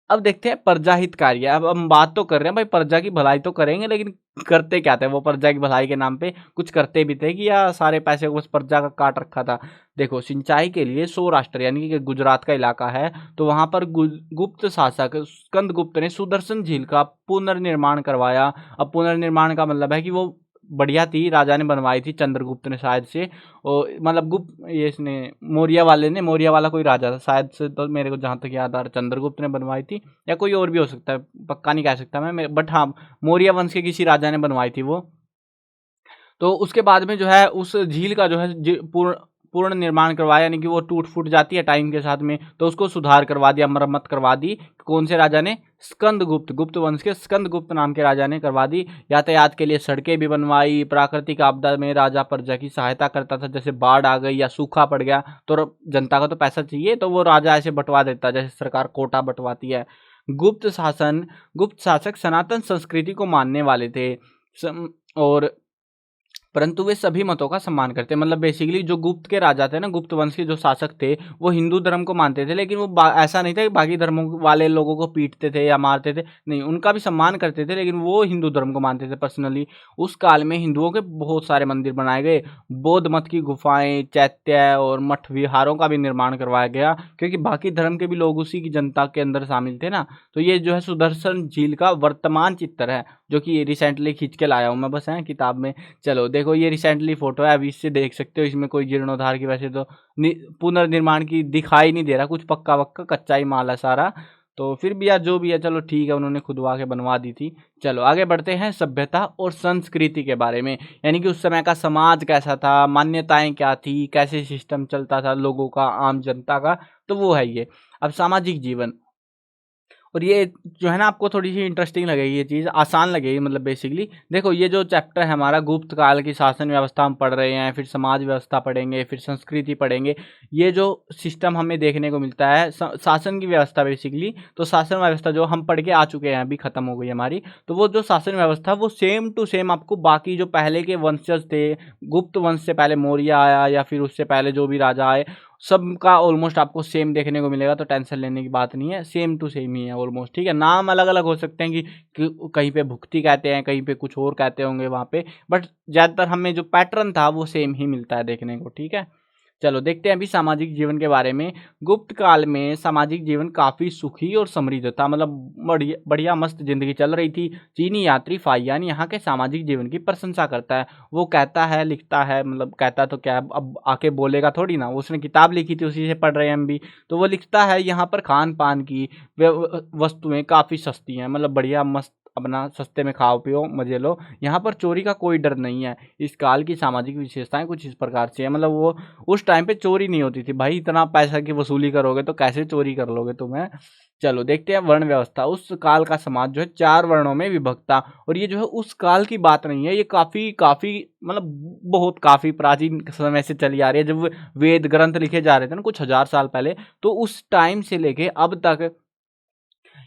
A: अब देखते हैं प्रजा हित कार्य। अब हम बात तो कर रहे हैं भाई, प्रजा की भलाई तो करेंगे, लेकिन करते क्या थे वो? प्रजा की भलाई के नाम पे कुछ करते भी थे, कि या सारे पैसे को बस प्रजा का काट रखा था? देखो, सिंचाई के लिए सौराष्ट्र यानी कि गुजरात का इलाका है, तो वहां पर गुप्त शासक स्कंदगुप्त ने सुदर्शन झील का पुनर्निर्माण करवाया। अब पुनर्निर्माण का मतलब है कि वो बढ़िया थी, राजा ने बनवाई थी, चंद्रगुप्त ने शायद से, और मतलब गुप्त ये इसने मौर्य वाले ने, मौर्य वाला कोई राजा था शायद से, तो मेरे को जहाँ तक याद आ रहा चंद्रगुप्त ने बनवाई थी, या कोई और भी हो सकता है, पक्का नहीं कह सकता मैं, बट हाँ, मौर्य वंश के किसी राजा ने बनवाई थी वो। तो उसके बाद में जो है उस झील का जो है पूर्ण पूर्ण निर्माण करवाया, यानी कि वो टूट फूट जाती है टाइम के साथ में, तो उसको सुधार करवा दिया, मरम्मत करवा दी। कौन से राजा ने? स्कंदगुप्त, गुप्त वंश के स्कंदगुप्त नाम के राजा ने करवा दी। यातायात के लिए सड़कें भी बनवाई। प्राकृतिक आपदा में राजा प्रजा की सहायता करता था, जैसे बाढ़ आ गई या सूखा पड़ गया, तो जनता का तो पैसा चाहिए, तो वो राजा ऐसे बंटवा देता, जैसे सरकार कोटा बंटवाती है। गुप्त शासन, गुप्त शासक सनातन संस्कृति को मानने वाले थे, और परंतु वे सभी मतों का सम्मान करते, मतलब बेसिकली जो गुप्त के राजा थे ना, गुप्त वंश के जो शासक थे, वो हिंदू धर्म को मानते थे, लेकिन वो ऐसा नहीं था कि बाकी धर्मों वाले लोगों को पीटते थे या मारते थे, नहीं, उनका भी सम्मान करते थे, लेकिन वो हिंदू धर्म को मानते थे पर्सनली। उस काल में हिंदुओं के बहुत सारे मंदिर बनाए गए, बौद्ध मत की गुफाएं, चैत्य और मठ विहारों का भी निर्माण करवाया गया, क्योंकि बाकी धर्म के भी लोग उसी की जनता के अंदर शामिल थे ना। तो ये जो है सुदर्शन झील का वर्तमान चित्र है, जो कि रिसेंटली खींच के लाया हूँ मैं, बस है किताब में। चलो देखो, ये रिसेंटली फोटो है, अभी इससे देख सकते हो, इसमें कोई जीर्णोद्धार की वैसे तो पुनर्निर्माण की दिखाई नहीं दे रहा, कुछ पक्का वक्का कच्चा ही माल है सारा। तो फिर भी यार जो भी है, चलो ठीक है, उन्होंने खुदवा के बनवा दी थी। चलो आगे बढ़ते हैं सभ्यता और संस्कृति के बारे में, यानी कि उस समय का समाज कैसा था, मान्यताएं क्या थी, कैसे सिस्टम चलता था लोगों का, आम जनता का, तो वो है ये। अब सामाजिक जीवन, और ये जो है ना आपको थोड़ी सी इंटरेस्टिंग लगेगी, ये चीज़ आसान लगेगी। मतलब बेसिकली देखो, ये जो चैप्टर है हमारा गुप्त काल की शासन व्यवस्था हम पढ़ रहे हैं, फिर समाज व्यवस्था पढ़ेंगे, फिर संस्कृति पढ़ेंगे। ये जो सिस्टम हमें देखने को मिलता है शासन की व्यवस्था बेसिकली, तो शासन व्यवस्था जो हम पढ़ के आ चुके हैं, अभी खत्म हो गई हमारी, तो वो जो शासन व्यवस्था वो सेम टू सेम आपको बाकी जो पहले के वंशज थे, गुप्त वंश से पहले मौर्य आया या फिर उससे पहले जो भी राजा आए, सबका ऑलमोस्ट आपको सेम देखने को मिलेगा। तो टेंशन लेने की बात नहीं है, सेम टू सेम ही है ऑलमोस्ट, ठीक है। नाम अलग अलग हो सकते हैं कि कहीं पे भुक्ति कहते हैं, कहीं पे कुछ और कहते होंगे वहाँ पे, बट ज़्यादातर हमें जो पैटर्न था वो सेम ही मिलता है देखने को, ठीक है। चलो देखते हैं अभी सामाजिक जीवन के बारे में। गुप्त काल में सामाजिक जीवन काफ़ी सुखी और समृद्ध था, मतलब बढ़िया बढ़िया मस्त ज़िंदगी चल रही थी। चीनी यात्री फाहियान यहाँ के सामाजिक जीवन की प्रशंसा करता है। वो कहता है, लिखता है, मतलब कहता तो क्या, अब आके बोलेगा थोड़ी ना, उसने किताब लिखी थी, उसी से पढ़ रहे हैं हम भी। तो वो लिखता है यहाँ पर खान पान की वस्तुएं काफ़ी सस्ती हैं, मतलब बढ़िया मस्त, अपना सस्ते में खाओ पियो मजे लो, यहाँ पर चोरी का कोई डर नहीं है। इस काल की सामाजिक विशेषताएं कुछ इस प्रकार से है, मतलब वो उस टाइम पे चोरी नहीं होती थी भाई, इतना पैसा की वसूली करोगे तो कैसे चोरी कर लोगे तुम्हें। चलो देखते हैं वर्ण व्यवस्था। उस काल का समाज जो है 4 वर्णों में विभक्त था, और ये जो है उस काल की बात नहीं है, ये काफ़ी काफ़ी मतलब बहुत काफ़ी प्राचीन समय से चली आ रही है। जब वेद ग्रंथ लिखे जा रहे थे ना कुछ हजार साल पहले, तो उस टाइम से लेके अब तक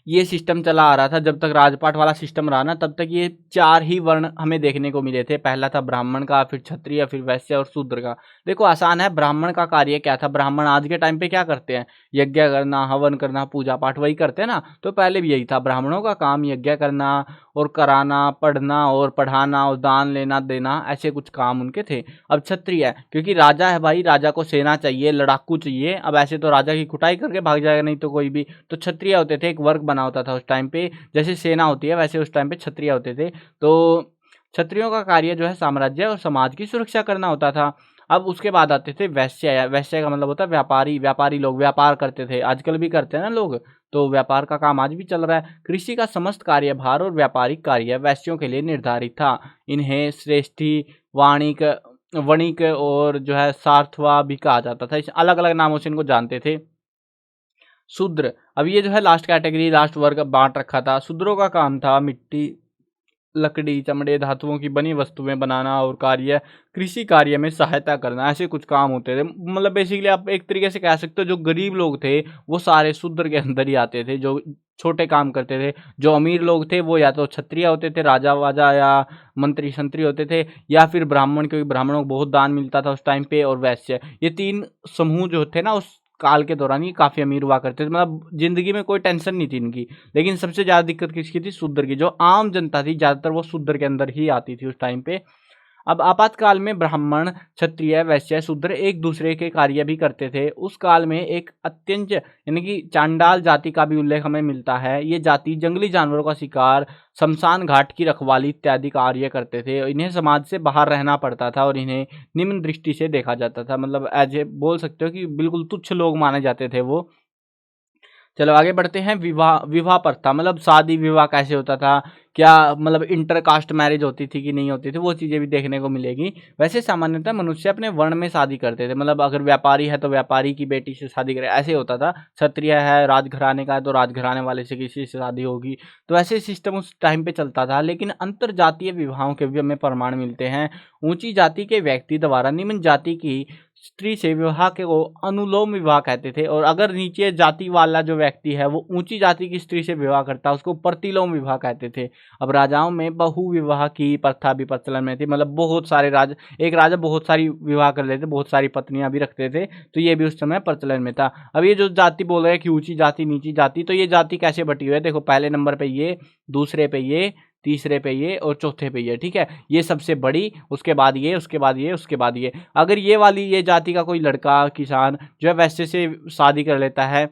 A: ये सिस्टम चला आ रहा था। जब तक राजपाट वाला सिस्टम रहा ना, तब तक ये 4 ही वर्ण हमें देखने को मिले थे। पहला था ब्राह्मण का, फिर क्षत्रिय, फिर वैश्य और शूद्र का। देखो आसान है, ब्राह्मण का कार्य क्या था, ब्राह्मण आज के टाइम पे क्या करते हैं, यज्ञ करना, हवन करना, पूजा पाठ वही करते हैं ना। तो पहले भी यही था, ब्राह्मणों का काम यज्ञ करना और कराना, पढ़ना और पढ़ाना और दान लेना देना, ऐसे कुछ काम उनके थे। अब क्षत्रिय है, क्योंकि राजा है भाई, राजा को सेना चाहिए, लड़ाकू चाहिए। अब ऐसे तो राजा की कुटाई करके भाग जाएगा नहीं तो कोई भी, तो क्षत्रिय होते थे, एक वर्ग बना होता था उस टाइम पे। जैसे सेना होती है वैसे उस टाइम पे क्षत्रिय होते थे। तो क्षत्रियों का कार्य जो है साम्राज्य और समाज की सुरक्षा करना होता था। अब उसके बाद आते थे वैश्य। वैश्य का मतलब होता है व्यापारी। व्यापारी लोग व्यापार करते थे, आजकल भी करते हैं ना लोग, तो व्यापार का काम आज भी चल रहा है। कृषि का समस्त कार्यभार और व्यापारिक कार्य वैश्यों के लिए निर्धारित था। इन्हें श्रेष्ठी, वाणिक, वणिक और जो है सार्थवा भी कहा जाता था। इस अलग अलग नामों से इनको जानते थे। शूद्र, अब ये जो है लास्ट कैटेगरी, लास्ट वर्ग बांट रखा था। शूद्रों का काम था मिट्टी, लकड़ी, चमड़े, धातुओं की बनी वस्तुएं बनाना और कार्य, कृषि कार्य में सहायता करना, ऐसे कुछ काम होते थे। मतलब बेसिकली आप एक तरीके से कह सकते हो, जो गरीब लोग थे वो सारे शूद्र के अंदर ही आते थे, जो छोटे काम करते थे। जो अमीर लोग थे वो या तो क्षत्रिय होते थे, राजा वाजा या मंत्री संतरी होते थे, या फिर ब्राह्मण, क्योंकि ब्राह्मणों को बहुत दान मिलता था उस टाइम पे, और वैश्य। ये 3 समूह जो थे ना उस काल के दौरान ये काफ़ी अमीर हुआ करते थे, मतलब ज़िंदगी में कोई टेंशन नहीं थी इनकी। लेकिन सबसे ज़्यादा दिक्कत किसकी थी, शूद्र की। जो आम जनता थी ज़्यादातर वो शूद्र के अंदर ही आती थी उस टाइम पे। अब आपातकाल में ब्राह्मण, क्षत्रिय, वैश्य, शूद्र एक दूसरे के कार्य भी करते थे। उस काल में एक अत्यंत यानी कि चांडाल जाति का भी उल्लेख हमें मिलता है। ये जाति जंगली जानवरों का शिकार, शमशान घाट की रखवाली इत्यादि कार्य करते थे। इन्हें समाज से बाहर रहना पड़ता था और इन्हें निम्न दृष्टि से देखा जाता था, मतलब एज ए बोल सकते हो कि बिल्कुल तुच्छ लोग माने जाते थे वो। चलो आगे बढ़ते हैं। विवाह, विवाह प्रथा, मतलब शादी विवाह कैसे होता था, क्या मतलब इंटर कास्ट मैरिज होती थी कि नहीं होती थी, वो चीज़ें भी देखने को मिलेगी। वैसे सामान्यतः मनुष्य अपने वर्ण में शादी करते थे, मतलब अगर व्यापारी है तो व्यापारी की बेटी से शादी करे, ऐसे होता था। क्षत्रिय है, राजघराने का है तो राजघराने वाले से किसी से शादी होगी, तो ऐसे सिस्टम उस टाइम पे चलता था। लेकिन अंतर जातीय विवाहों के भी हमें प्रमाण मिलते हैं। ऊंची जाति के व्यक्ति द्वारा निम्न जाति की स्त्री से विवाह के को अनुलोम विवाह कहते थे, और अगर नीचे जाति वाला जो व्यक्ति है वो ऊंची जाति की स्त्री से विवाह करता है उसको प्रतिलोम विवाह कहते थे। अब राजाओं में बहु विवाह की प्रथा भी प्रचलन में थी, मतलब बहुत सारे राजा, एक राजा बहुत सारी विवाह कर लेते, बहुत सारी पत्नियां भी रखते थे, तो ये भी उस समय प्रचलन में था। अब ये जो जाति बोल रहे हैं कि ऊंची जाति नीची जाति, तो ये जाति कैसे बटी हुई है, देखो पहले नंबर पे ये, दूसरे पे ये, तीसरे पे ये और चौथे पे ये, ठीक है। ये सबसे बड़ी, उसके बाद ये, उसके बाद ये, उसके बाद ये। अगर ये वाली ये जाति का कोई लड़का किसान जो है वैसे से शादी कर लेता है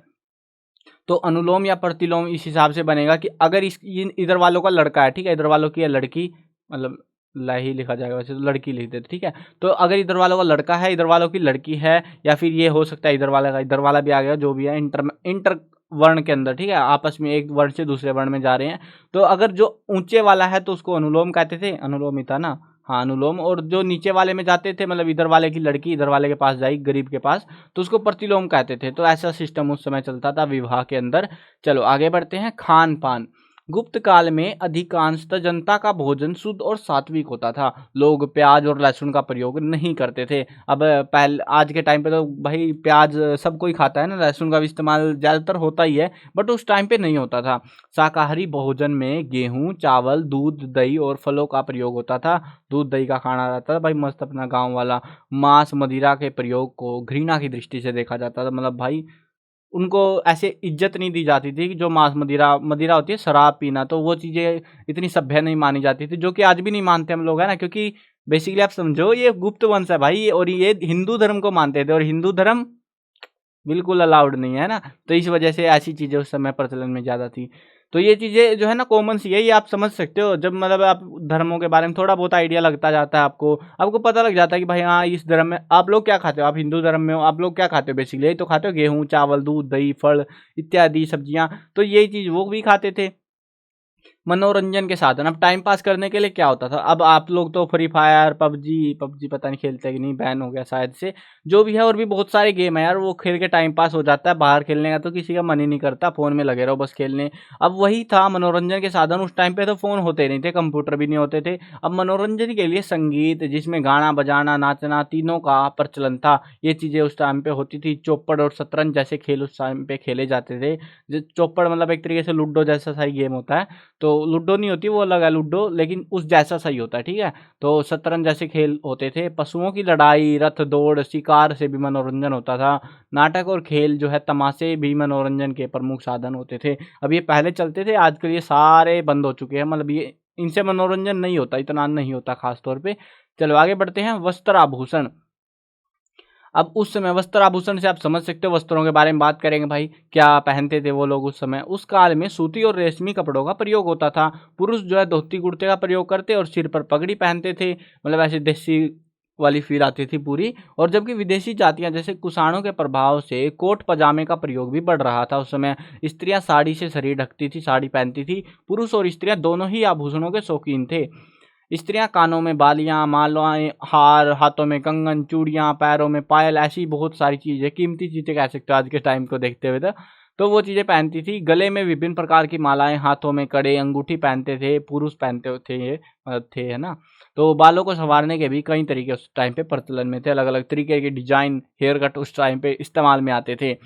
A: तो अनुलोम या प्रतिलोम इस हिसाब से बनेगा कि अगर इधर वालों का लड़का है, ठीक है, इधर वालों की है लड़की, मतलब ला ही लिखा जाएगा, वैसे तो लड़की लिख देते, ठीक है। तो अगर इधर वालों का लड़का है, इधर वालों की लड़की है, या फिर ये हो सकता है इधर वाला का इधर वाला भी आ गया, जो भी है इंटर वर्ण के अंदर, ठीक है, आपस में एक वर्ण से दूसरे वर्ण में जा रहे हैं, तो अगर जो ऊंचे वाला है तो उसको अनुलोम कहते थे, अनुलोम ही था ना, हाँ अनुलोम। और जो नीचे वाले में जाते थे, मतलब इधर वाले की लड़की इधर वाले के पास जाएगी, गरीब के पास, तो उसको प्रतिलोम कहते थे। तो ऐसा सिस्टम उस समय चलता था विवाह के अंदर। चलो आगे बढ़ते हैं। खान पान। गुप्त काल में अधिकांशतः जनता का भोजन शुद्ध और सात्विक होता था। लोग प्याज और लहसुन का प्रयोग नहीं करते थे। अब पहले, आज के टाइम पे तो भाई प्याज सब कोई खाता है ना, लहसुन का भी इस्तेमाल ज़्यादातर होता ही है, बट उस टाइम पे नहीं होता था। शाकाहारी भोजन में गेहूं, चावल, दूध, दही और फलों का प्रयोग होता था। दूध दही का खाना रहता था भाई मस्त अपना गाँव वाला। मांस मदिरा के प्रयोग को घृणा की दृष्टि से देखा जाता था। मतलब भाई उनको ऐसे इज्जत नहीं दी जाती थी कि जो मांस मदिरा मदिरा होती है शराब पीना, तो वो चीज़ें इतनी सभ्य नहीं मानी जाती थी, जो कि आज भी नहीं मानते हम लोग, है ना। क्योंकि बेसिकली आप समझो ये गुप्त वंश है भाई, और ये हिंदू धर्म को मानते थे, और हिंदू धर्म बिल्कुल अलाउड नहीं है ना। तो इस वजह से ऐसी चीज़ें उस समय प्रचलन में ज़्यादा थी। तो ये चीज़ें जो है ना कॉमन सी है, ये आप समझ सकते हो जब मतलब आप धर्मों के बारे में थोड़ा बहुत आइडिया लगता जाता है आपको, आपको पता लग जाता है कि भाई हाँ इस धर्म में आप लोग क्या खाते हो, आप हिंदू धर्म में हो, आप लोग क्या खाते हो, बेसिकली यही तो खाते हो, गेहूँ, चावल, दूध, दही, फल इत्यादि सब्जियाँ। तो यही चीज़ वो भी खाते थे। मनोरंजन के साधन। अब टाइम पास करने के लिए क्या होता था, अब आप लोग तो फ्री फायर, पबजी पबजी पता नहीं खेलते कि नहीं, बैन हो गया शायद से, जो भी है। और भी बहुत सारे गेम है यार, वो खेल के टाइम पास हो जाता है। बाहर खेलने का तो किसी का मन ही नहीं करता, फ़ोन में लगे रहो बस खेलने। अब वही था मनोरंजन के साधन। उस टाइम पे तो फ़ोन होते नहीं थे, कंप्यूटर भी नहीं होते थे। अब मनोरंजन के लिए संगीत, जिसमें गाना बजाना नाचना तीनों का प्रचलन था, ये चीज़ें उस टाइम पे होती थी। चौपड़ और शतरंज जैसे खेल उस टाइम पे खेले जाते थे। चौपड़ मतलब एक तरीके से लूडो जैसा सा ही गेम होता है। तो लूडो नहीं होती, वो अलग है लूडो, लेकिन उस जैसा सही होता है, ठीक है। तो शतरंज जैसे खेल होते थे। पशुओं की लड़ाई, रथ दौड़, शिकार से भी मनोरंजन होता था। नाटक और खेल जो है, तमाशे भी मनोरंजन के प्रमुख साधन होते थे। अब ये पहले चलते थे, आजकल ये सारे बंद हो चुके हैं। मतलब ये इनसे मनोरंजन नहीं होता, इतना नहीं होता खास तौर पे। चलो आगे बढ़ते हैं। वस्त्र आभूषण। अब उस समय वस्त्र आभूषण से आप समझ सकते हो, वस्त्रों के बारे में बात करेंगे भाई, क्या पहनते थे वो लोग उस समय। उस काल में सूती और रेशमी कपड़ों का प्रयोग होता था। पुरुष जो है धोती कुर्ते का प्रयोग करते और सिर पर पगड़ी पहनते थे। मतलब ऐसे देसी वाली फील आती थी पूरी। और जबकि विदेशी जातियां जैसे कुषाणों के प्रभाव से कोट पजामे का प्रयोग भी बढ़ रहा था उस समय। स्त्रियां साड़ी से शरीर ढकती थी, साड़ी पहनती थी। पुरुष और स्त्रियां दोनों ही आभूषणों के शौकीन थे। स्त्रियां कानों में बालियां, मालाएं, हार, हाथों में कंगन, चूड़ियां, पैरों में पायल, ऐसी बहुत सारी चीजें, कीमती चीजें कह सकते हो आज के टाइम को देखते हुए। तो वो चीजें पहनती थी। गले में विभिन्न प्रकार की मालाएं, हाथों में कड़े, अंगूठी पहनते थे। पुरुष पहनते थे ये, थे, है ना। तो बालों को संवारने के भी कई तरीके उस टाइम पे प्रचलन में थे। अलग अलग तरीके के डिजाइन हेयर कट उस टाइम पे इस्तेमाल में आते थे।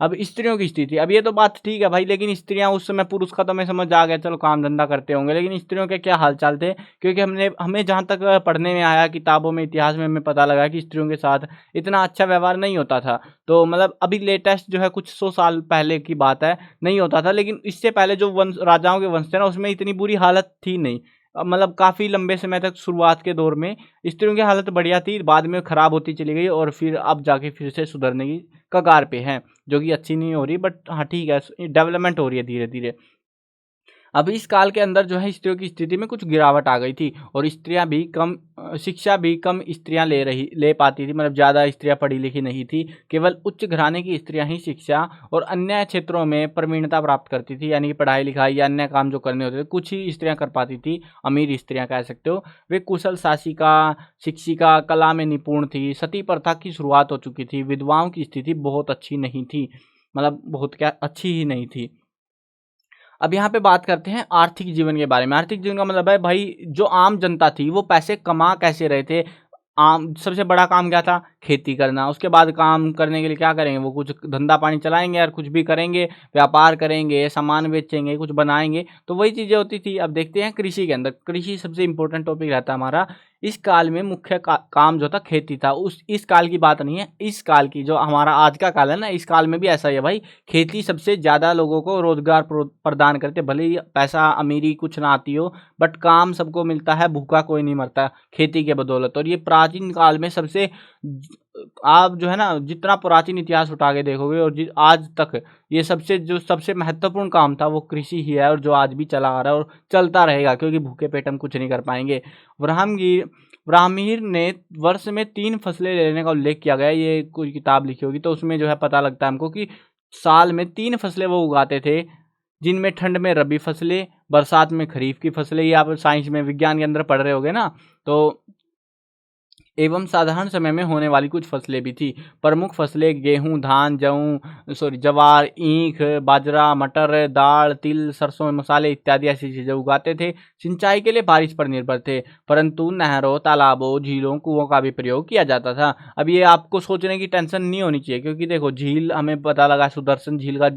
A: अब स्त्रियों की स्थिति, अब ये तो बात ठीक है भाई, लेकिन स्त्रियां उस समय, पुरुष का तो मैं समझ आ गया, चलो काम धंधा करते होंगे, लेकिन स्त्रियों के क्या हाल चाल थे। क्योंकि हमें जहाँ तक पढ़ने में आया, किताबों में, इतिहास में हमें पता लगा कि स्त्रियों के साथ इतना अच्छा व्यवहार नहीं होता था। तो मतलब अभी लेटेस्ट जो है कुछ 100 साल पहले की बात है, नहीं होता था, लेकिन इससे पहले जो वंश, राजाओं के वंश थे ना, उसमें इतनी बुरी हालत थी नहीं। मतलब काफ़ी लंबे समय तक शुरुआत के दौर में स्त्रियों की हालत बढ़िया थी, बाद में खराब होती चली गई, और फिर अब जाके फिर से सुधरने की कगार पे हैं, जो कि अच्छी नहीं हो रही, बट हाँ ठीक है, डेवलपमेंट हो रही है धीरे धीरे। अब इस काल के अंदर जो है स्त्रियों की स्थिति में कुछ गिरावट आ गई थी, और स्त्रियां भी कम, शिक्षा भी कम स्त्रियां ले पाती थी। मतलब ज़्यादा स्त्रियां पढ़ी लिखी नहीं थी। केवल उच्च घराने की स्त्रियां ही शिक्षा और अन्य क्षेत्रों में प्रवीणता प्राप्त करती थी। यानी कि पढ़ाई लिखाई या अन्य काम जो करने होते थे, कुछ ही स्त्रियां कर पाती थी। अमीर स्त्रियां कह सकते हो। वे कुशल शासिका, शिक्षिका, कला में निपुण थी। सती प्रथा की शुरुआत हो चुकी थी। विधवाओं की स्थिति बहुत अच्छी नहीं थी, मतलब बहुत क्या, अच्छी ही नहीं थी। अब यहाँ पे बात करते हैं आर्थिक जीवन के बारे में। आर्थिक जीवन का मतलब है भाई, जो आम जनता थी वो पैसे कमा कैसे रहे थे। आम सबसे बड़ा काम क्या था, खेती करना। उसके बाद काम करने के लिए क्या करेंगे, वो कुछ धंधा पानी चलाएंगे यार, कुछ भी करेंगे, व्यापार करेंगे, सामान बेचेंगे, कुछ बनाएंगे। तो वही चीज़ें होती थी। अब देखते हैं कृषि के अंदर। कृषि सबसे इंपॉर्टेंट टॉपिक रहता है हमारा। इस काल में मुख्य काम जो था खेती था। इस काल की बात नहीं है, इस काल की, जो हमारा आज का काल है ना, इस काल में भी ऐसा ही है भाई। खेती सबसे ज़्यादा लोगों को रोजगार प्रदान करते। भले ही पैसा अमीरी कुछ ना आती हो, बट काम सबको मिलता है, भूखा कोई नहीं मरता खेती के बदौलत। और ये प्राचीन काल में सबसे, आप जो है ना जितना प्राचीन इतिहास उठा के देखोगे और आज तक, ये सबसे महत्वपूर्ण काम था वो कृषि ही है, और जो आज भी चला आ रहा है और चलता रहेगा, क्योंकि भूखे पेट हम कुछ नहीं कर पाएंगे। ब्राह्मीर ने वर्ष में 3 फसलें लेने का उल्लेख किया गया है। ये कोई किताब लिखी होगी तो उसमें जो है पता लगता है हमको कि साल में 3 फसलें वो उगाते थे। जिनमें ठंड में रबी फसलें, बरसात में खरीफ की फसलें, ये आप साइंस में विज्ञान के अंदर पढ़ रहे होगे ना, तो एवं साधारण समय में होने वाली कुछ फसलें भी थी। प्रमुख फसलें गेहूं, धान, जवार, ईख, बाजरा, मटर, दाल, तिल, सरसों, मसाले इत्यादि ऐसी चीजें उगाते थे। सिंचाई के लिए बारिश पर निर्भर थे, परंतु नहरों, तालाबों, झीलों, कुओं का भी प्रयोग किया जाता था। अब ये आपको सोचने की टेंशन नहीं होनी चाहिए, क्योंकि देखो झील हमें पता लगा सुदर्शन झील का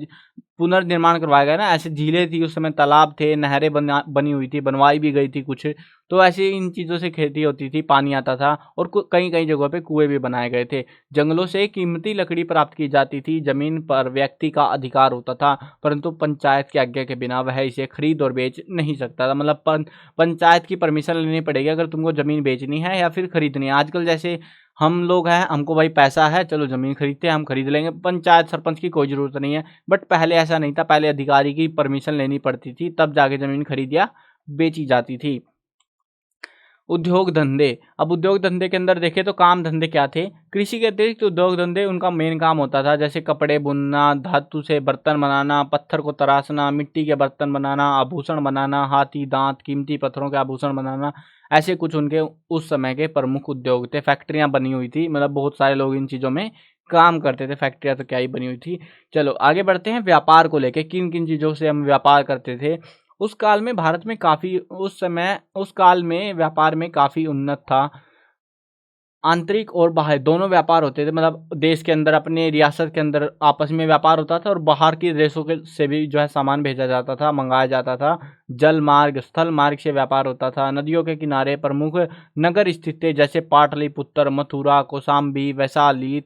A: पुनर्निर्माण करवाया गया ना, ऐसे झीलें थी उस समय, तालाब थे, नहरें बनी हुई थी, बनवाई भी गई थी कुछ, तो ऐसे इन चीज़ों से खेती होती थी, पानी आता था, और कई कई जगहों पे कुएं भी बनाए गए थे। जंगलों से कीमती लकड़ी प्राप्त की जाती थी। जमीन पर व्यक्ति का अधिकार होता था, परंतु पंचायत की आज्ञा के बिना वह इसे खरीद और बेच नहीं सकता था। मतलब पंचायत की परमिशन लेनी पड़ेगी अगर तुमको जमीन बेचनी है या फिर खरीदनी है। आजकल जैसे हम लोग हैं, हमको भाई पैसा है, चलो ज़मीन खरीदते हैं, हम खरीद लेंगे, पंचायत सरपंच की कोई ज़रूरत नहीं है। बट पहले ऐसा नहीं था, पहले अधिकारी की परमिशन लेनी पड़ती थी, तब जाके ज़मीन खरीद या बेची जाती थी। उद्योग धंधे, अब उद्योग धंधे के अंदर देखें तो काम धंधे क्या थे। कृषि के अतिरिक्त उद्योग धंधे उनका मेन काम होता था, जैसे कपड़े बुनना, धातु से बर्तन बनाना, पत्थर को तराशना, मिट्टी के बर्तन बनाना, आभूषण बनाना, हाथी दांत, कीमती पत्थरों के आभूषण बनाना, ऐसे कुछ उनके उस समय के प्रमुख उद्योग थे। फैक्ट्रियां बनी हुई थी, मतलब बहुत सारे लोग इन चीज़ों में काम करते थे, फैक्ट्रियां तो क्या ही बनी हुई थी। चलो आगे बढ़ते हैं, व्यापार को लेके किन किन चीज़ों से हम व्यापार करते थे। उस काल में भारत में काफ़ी उस काल में व्यापार में काफ़ी उन्नत था। आंतरिक और बाहर दोनों व्यापार होते थे, मतलब देश के अंदर अपने रियासत के अंदर आपस में व्यापार होता था, और बाहर के देशों के से भी जो है सामान भेजा जाता था, मंगाया जाता था। जल मार्ग, स्थल मार्ग से व्यापार होता था। नदियों के किनारे प्रमुख नगर स्थित थे, जैसे पाटलिपुत्र, मथुरा, कौशाम्बी, वैशाली,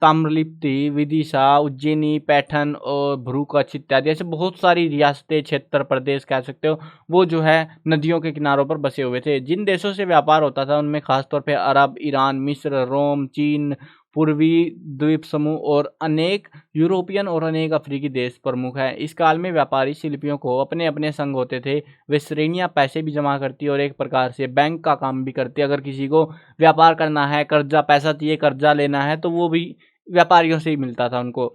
A: ताम्रलिप्ति, विदिशा, उज्जैनी, पैठन और भ्रूकच्छ इत्यादि, ऐसे बहुत सारी रियासतें, क्षेत्र, प्रदेश कह सकते हो, वो जो है नदियों के किनारों पर बसे हुए थे। जिन देशों से व्यापार होता था उनमें खासतौर पे अरब, ईरान, मिस्र, रोम, चीन, पूर्वी द्वीप समूह और अनेक यूरोपियन और अनेक अफ्रीकी देश प्रमुख हैं। इस काल में व्यापारी शिल्पियों को अपने अपने संघ होते थे। वे श्रेणियां पैसे भी जमा करती और एक प्रकार से बैंक का काम भी करती। अगर किसी को व्यापार करना है, कर्जा पैसा चाहिए, कर्जा लेना है, तो वो भी व्यापारियों से ही मिलता था उनको।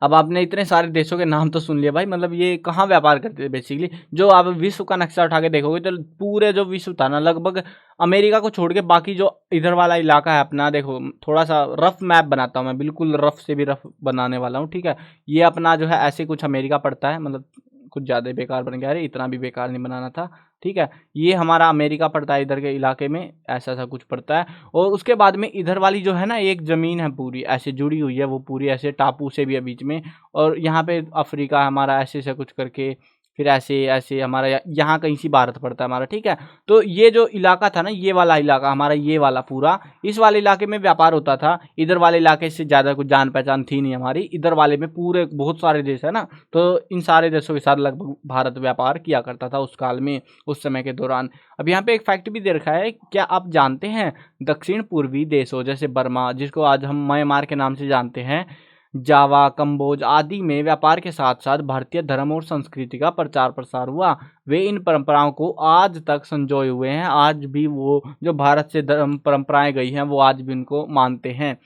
A: अब आपने इतने सारे देशों के नाम तो सुन लिए भाई, मतलब ये कहाँ व्यापार करते थे बेसिकली। जो आप विश्व का नक्शा उठा के देखोगे तो पूरे जो विश्व था ना, लगभग अमेरिका को छोड़ के बाकी जो इधर वाला इलाका है अपना, देखो थोड़ा सा रफ मैप बनाता हूँ मैं, बिल्कुल रफ से भी रफ बनाने वाला हूँ, ठीक है। ये अपना जो है ऐसे कुछ अमेरिका पड़ता है, मतलब कुछ ज़्यादा ही बेकार बन गया, अरे इतना भी बेकार नहीं बनाना था, ठीक है। ये हमारा अमेरिका पड़ता है, इधर के इलाके में ऐसा ऐसा कुछ पड़ता है। और उसके बाद में इधर वाली जो है ना एक ज़मीन है पूरी ऐसे जुड़ी हुई है, वो पूरी ऐसे टापू से भी है बीच में, और यहाँ पे अफ्रीका हमारा ऐसे ऐसे कुछ करके, फिर ऐसे ऐसे हमारा यहाँ कहीं सी भारत पड़ता है हमारा, ठीक है। तो ये जो इलाका था ना, ये वाला इलाका हमारा, ये वाला पूरा, इस वाले इलाके में व्यापार होता था। इधर वाले इलाके से ज़्यादा कुछ जान पहचान थी नहीं हमारी, इधर वाले में पूरे बहुत सारे देश है ना, तो इन सारे देशों के साथ लगभग भारत व्यापार किया करता था उस काल में, उस समय के दौरान। अब यहाँ पे एक फैक्ट भी दे रखा है, क्या आप जानते हैं दक्षिण पूर्वी देशों जैसे बर्मा, जिसको आज हम म्यांमार के नाम से जानते हैं, जावा, कंबोज आदि में व्यापार के साथ साथ भारतीय धर्म और संस्कृति का प्रचार प्रसार हुआ। वे इन परंपराओं को आज तक संजोए हुए हैं। आज भी वो जो भारत से धर्म परंपराएं गई हैं, वो आज भी उनको मानते हैं।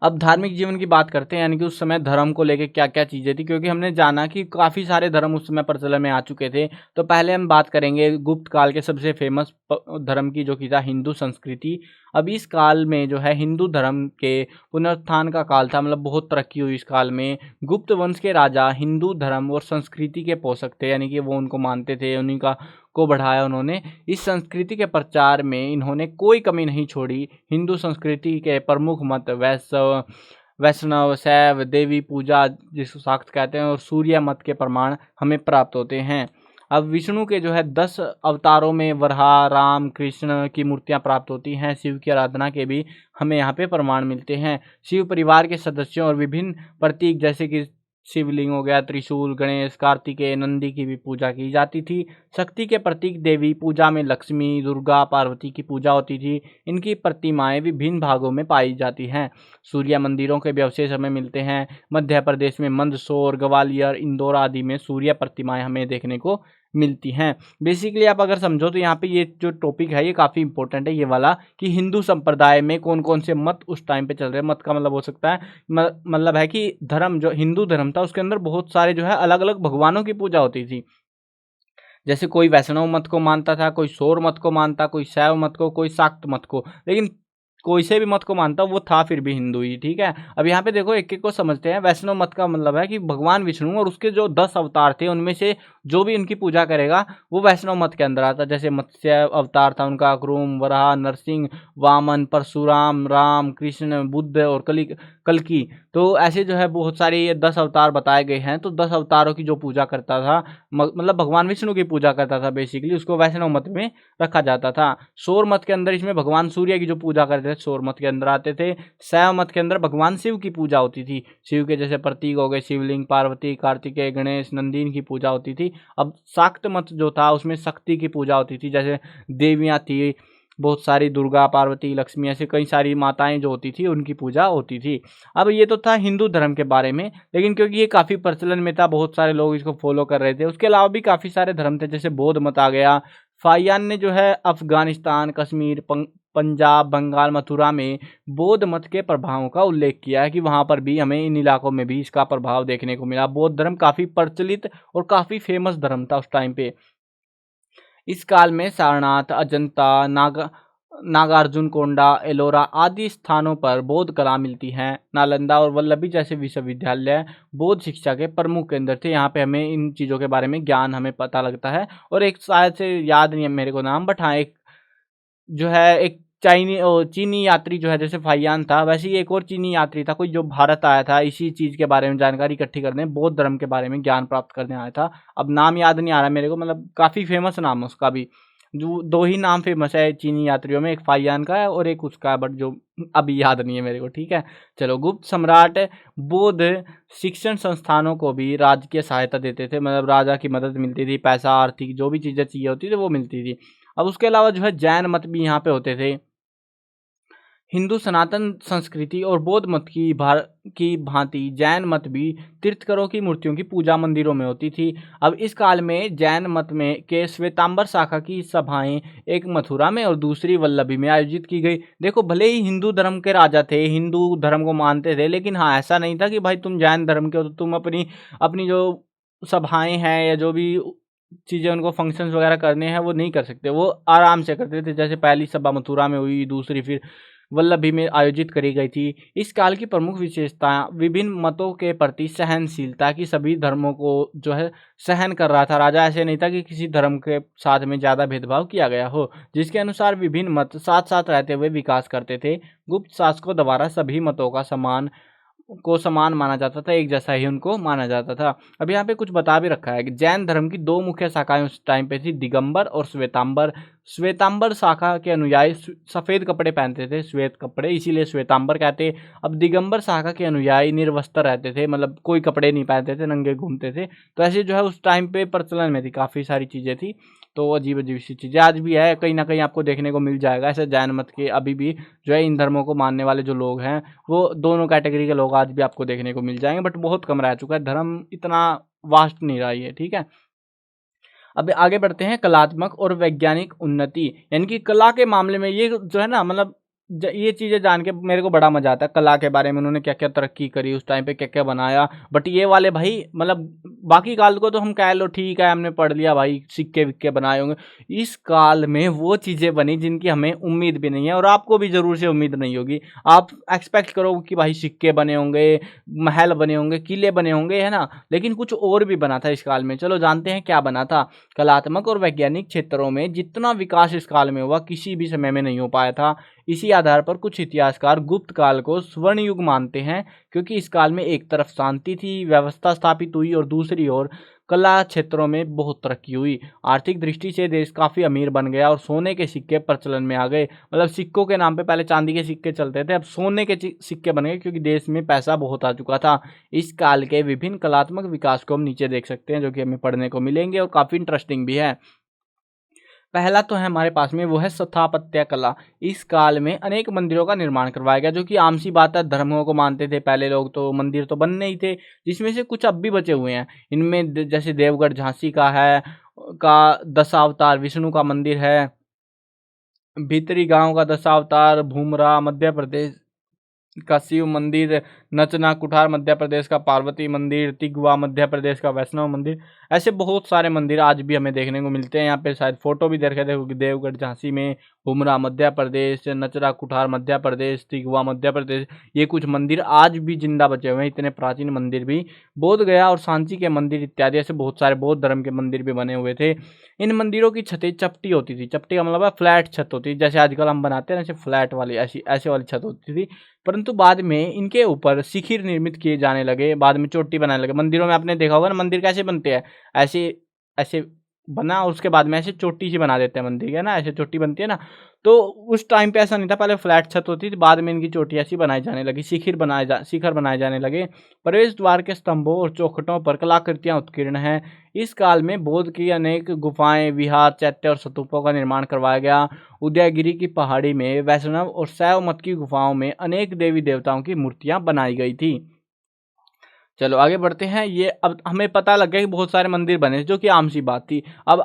A: अब धार्मिक जीवन की बात करते हैं, यानी कि उस समय धर्म को लेके क्या क्या चीज़ें थी, क्योंकि हमने जाना कि काफ़ी सारे धर्म उस समय प्रचलन में आ चुके थे। तो पहले हम बात करेंगे गुप्त काल के सबसे फेमस धर्म की, जो कि था हिंदू संस्कृति। अब इस काल में जो है हिंदू धर्म के पुनरुत्थान का काल था, मतलब बहुत तरक्की हुई इस काल में। गुप्त वंश के राजा हिंदू धर्म और संस्कृति के पोषक थे, यानी कि वो उनको मानते थे, उन्हीं का को बढ़ाया उन्होंने। इस संस्कृति के प्रचार में इन्होंने कोई कमी नहीं छोड़ी। हिंदू संस्कृति के प्रमुख मत वैष्णव, शैव, देवी पूजा जिसको शाक्त कहते हैं, और सूर्य मत के प्रमाण हमें प्राप्त होते हैं। अब विष्णु के जो है 10 अवतारों में वराह, राम, कृष्ण की मूर्तियां प्राप्त होती हैं। शिव की आराधना के भी हमें यहाँ पे प्रमाण मिलते हैं। शिव परिवार के सदस्यों और विभिन्न प्रतीक जैसे कि शिवलिंग हो गया, त्रिशूल, गणेश, कार्तिकेय, नंदी की भी पूजा की जाती थी। शक्ति के प्रतीक देवी पूजा में लक्ष्मी, दुर्गा, पार्वती की पूजा होती थी। इनकी प्रतिमाएं विभिन्न भागों में पाई जाती हैं। सूर्य मंदिरों के भी अवशेष हमें मिलते हैं। मध्य प्रदेश में मंदसौर, ग्वालियर, इंदौर आदि में सूर्य प्रतिमाएं हमें देखने को मिलती हैं। बेसिकली आप अगर समझो तो यहाँ पे ये जो टॉपिक है ये काफ़ी इंपॉर्टेंट है ये वाला, कि हिंदू संप्रदाय में कौन कौन से मत उस टाइम पे चल रहे हैं। मत का मतलब हो सकता है मतलब है कि धर्म, जो हिंदू धर्म था उसके अंदर बहुत सारे जो है अलग अलग भगवानों की पूजा होती थी। जैसे कोई वैष्णव मत को मानता था, कोई शौर मत को मानता, कोई शैव मत को, कोई शाक्त मत को, लेकिन कोई से भी मत को मानता वो था फिर भी हिंदू ही, ठीक है। अब यहाँ पे देखो एक एक को समझते हैं। वैष्णव मत का मतलब है कि भगवान विष्णु और उसके जो 10 अवतार थे उनमें से जो भी उनकी पूजा करेगा वो वैष्णव मत के अंदर आता। जैसे मत्स्य अवतार था उनका, क्रूम, वराह, नरसिंह, वामन, परशुराम, राम, कृष्ण, बुद्ध और कल्कि। तो ऐसे जो है बहुत सारे ये 10 अवतार बताए गए हैं। तो 10 अवतारों की जो पूजा करता था, मतलब भगवान विष्णु की पूजा करता था बेसिकली, उसको वैष्णव मत में रखा जाता था। सौर मत के अंदर इसमें भगवान सूर्य की जो पूजा करते थे सौर मत के अंदर आते थे। शैव मत के अंदर भगवान शिव की पूजा होती थी। शिव के जैसे प्रतीक हो गए शिवलिंग, पार्वती, कार्तिकेय, गणेश, नंदीन की पूजा होती थी। अब शाक्त मत जो था उसमें शक्ति की पूजा होती थी, जैसे देवियाँ थी बहुत सारी, दुर्गा, पार्वती, लक्ष्मी, ऐसे कई सारी माताएं जो होती थी उनकी पूजा होती थी। अब ये तो था हिंदू धर्म के बारे में, लेकिन क्योंकि ये काफ़ी प्रचलन में था, बहुत सारे लोग इसको फॉलो कर रहे थे। उसके अलावा भी काफ़ी सारे धर्म थे, जैसे बौद्ध मत आ गया। फाहियान ने जो है अफगानिस्तान, कश्मीर, पंजाब, बंगाल, मथुरा में बौद्ध मत के प्रभावों का उल्लेख किया है कि वहाँ पर भी हमें इन इलाकों में भी इसका प्रभाव देखने को मिला। बौद्ध धर्म काफ़ी प्रचलित और काफ़ी फेमस धर्म था उस टाइम पे। इस काल में सारनाथ, अजंता, नागार्जुन कोंडा, एलोरा आदि स्थानों पर बौद्ध कला मिलती हैं। नालंदा और वल्लभी जैसे विश्वविद्यालय बौद्ध शिक्षा के प्रमुख केंद्र थे। यहाँ पे हमें इन चीज़ों के बारे में ज्ञान हमें पता लगता है। और एक शायद से याद नहीं है मेरे को नाम, बट हाँ एक जो है एक चीनी यात्री जो है, जैसे फाहियान था वैसे ही एक और चीनी यात्री था कोई, जो भारत आया था इसी चीज़ के बारे में जानकारी इकट्ठी करने, बौद्ध धर्म के बारे में ज्ञान प्राप्त करने आया था। अब नाम याद नहीं आ रहा मेरे को, मतलब काफ़ी फेमस नाम है उसका भी। जो 2 ही नाम फेमस है चीनी यात्रियों में, एक फाहियान का है और एक उसका है, बट जो अभी याद नहीं है मेरे को, ठीक है। चलो, गुप्त सम्राट बौद्ध शिक्षण संस्थानों को भी राजकीय सहायता देते थे, मतलब राजा की मदद मिलती थी, पैसा, आर्थिक जो भी चीज़ें चाहिए होती थी वो मिलती थी। अब उसके अलावा जो है जैन मत भी यहाँ पे होते थे। हिंदू सनातन संस्कृति और बौद्ध मत की भांति जैन मत भी तीर्थंकरों की मूर्तियों की पूजा मंदिरों में होती थी। अब इस काल में जैन मत में के श्वेतांबर शाखा की सभाएं एक मथुरा में और दूसरी वल्लभी में आयोजित की गई। देखो, भले ही हिंदू धर्म के राजा थे, हिंदू धर्म को मानते थे, लेकिन हाँ ऐसा नहीं था कि भाई तुम जैन धर्म के हो तो तुम अपनी अपनी जो सभाएं हैं या जो भी चीज़ें उनको फंक्शंस वगैरह करने हैं वो नहीं कर सकते। वो आराम से करते थे। जैसे पहली सभा मथुरा में हुई, दूसरी फिर वल्लभी में आयोजित करी गई थी। इस काल की प्रमुख विशेषता विभिन्न मतों के प्रति सहनशीलता, की सभी धर्मों को जो है सहन कर रहा था राजा। ऐसे नहीं था कि किसी धर्म के साथ में ज़्यादा भेदभाव किया गया हो, जिसके अनुसार विभिन्न मत साथ साथ रहते हुए विकास करते थे। गुप्त शासकों द्वारा सभी मतों का समान माना जाता था, एक जैसा ही उनको माना जाता था। अब यहाँ पे कुछ बता भी रखा है कि जैन धर्म की 2 मुख्य शाखाएं उस टाइम पे थी, दिगंबर और श्वेतांबर। श्वेतांबर शाखा के अनुयायी सफ़ेद कपड़े पहनते थे, श्वेत कपड़े, इसीलिए श्वेतांबर कहते। अब दिगंबर शाखा के अनुयायी निर्वस्त्र रहते थे, मतलब कोई कपड़े नहीं पहनते थे, नंगे घूमते थे। तो ऐसे जो है उस टाइम पे प्रचलन में थी, काफ़ी सारी चीज़ें थी। तो अजीब अजीब सी चीज़ें आज भी है, कहीं ना कहीं आपको देखने को मिल जाएगा। ऐसे जैन मत के अभी भी जो है इन धर्मों को मानने वाले जो लोग हैं वो दोनों कैटेगरी के लोग आज भी आपको देखने को मिल जाएंगे, बट बहुत कम रह चुका है, धर्म इतना वास्ट नहीं रहा ये, ठीक है। अब आगे बढ़ते हैं, कलात्मक और वैज्ञानिक उन्नति, यानी कि कला के मामले में ये जो है ना, मतलब ये चीज़ें जान के मेरे को बड़ा मजा आता है कला के बारे में, उन्होंने क्या क्या तरक्की करी उस टाइम पे, क्या क्या बनाया। बट ये वाले भाई, मतलब बाकी काल को तो हम कह लो ठीक है हमने पढ़ लिया भाई, सिक्के विक्के बनाए होंगे। इस काल में वो चीज़ें बनी जिनकी हमें उम्मीद भी नहीं है, और आपको भी ज़रूर से उम्मीद नहीं होगी। आप एक्सपेक्ट करो कि भाई सिक्के बने होंगे, महल बने होंगे, किले बने होंगे, है ना, लेकिन कुछ और भी बना था इस काल में। चलो जानते हैं क्या बना था। कलात्मक और वैज्ञानिक क्षेत्रों में जितना विकास इस काल में हुआ किसी भी समय में नहीं हो पाया था। इसी आधार पर कुछ इतिहासकार गुप्त काल को स्वर्ण युग मानते हैं, क्योंकि इस काल में एक तरफ शांति थी, व्यवस्था स्थापित हुई, और दूसरी ओर कला क्षेत्रों में बहुत तरक्की हुई। आर्थिक दृष्टि से देश काफ़ी अमीर बन गया और सोने के सिक्के प्रचलन में आ गए। मतलब सिक्कों के नाम पे पहले चांदी के सिक्के चलते थे, अब सोने के सिक्के बन गए, क्योंकि देश में पैसा बहुत आ चुका था। इस काल के विभिन्न कलात्मक विकास को हम नीचे देख सकते हैं, जो कि हमें पढ़ने को मिलेंगे और काफ़ी इंटरेस्टिंग भी है। पहला तो है हमारे पास में, वो है स्थापत्य कला। इस काल में अनेक मंदिरों का निर्माण करवाया गया, जो कि आम सी बात है, धर्मों को मानते थे पहले लोग, तो मंदिर तो बनने ही थे, जिसमें से कुछ अब भी बचे हुए हैं। इनमें जैसे देवगढ़ झांसी का है, का दशावतार विष्णु का मंदिर है, भीतरी गांव का दशावतार भूमरा मध्य प्रदेश का शिव मंदिर, नचना कुठार मध्य प्रदेश का पार्वती मंदिर, तिगवा मध्य प्रदेश का वैष्णव मंदिर। ऐसे बहुत सारे मंदिर आज भी हमें देखने को मिलते हैं। यहाँ पे शायद फोटो भी देखे थे, देवगढ़ झांसी में, हुमरा मध्य प्रदेश, नचरा कुठार मध्य प्रदेश, तिगवा मध्य प्रदेश, ये कुछ मंदिर आज भी जिंदा बचे हुए हैं। इतने प्राचीन मंदिर भी, बोध गया और सांची के मंदिर इत्यादि, ऐसे बहुत सारे बौद्ध धर्म के मंदिर भी बने हुए थे। इन मंदिरों की छतें चपटी होती थी। चपटी का मतलब है फ्लैट छत होती थी, जैसे आजकल हम बनाते हैं ना, ऐसे फ्लैट वाली ऐसे वाली छत होती थी। परंतु बाद में इनके ऊपर शिखर निर्मित किए जाने लगे, बाद में चोटी बनाने लगे। मंदिरों में आपने देखा होगा ना, मंदिर कैसे बनते हैं, ऐसे ऐसे बना और उसके बाद में ऐसे चोटी सी बना देते हैं मंदिर के, ना ऐसे चोटी बनती है ना। तो उस टाइम पे ऐसा नहीं था, पहले फ्लैट छत होती थी, बाद में इनकी चोटी ऐसी बनाई जाने लगी, शिखर बनाए जाने लगे। प्रवेश द्वार के स्तंभों और चौखटों पर कलाकृतियां उत्कीर्ण हैं। इस काल में बौद्ध की अनेक गुफाएं, विहार, चैत्य और स्तूपों का निर्माण करवाया गया। उदयगिरी की पहाड़ी में वैष्णव और शैव मत की गुफाओं में अनेक देवी देवताओं की मूर्तियां बनाई गई थी। चलो आगे बढ़ते हैं। ये अब हमें पता लग गया कि बहुत सारे मंदिर बने, जो कि आम सी बात थी। अब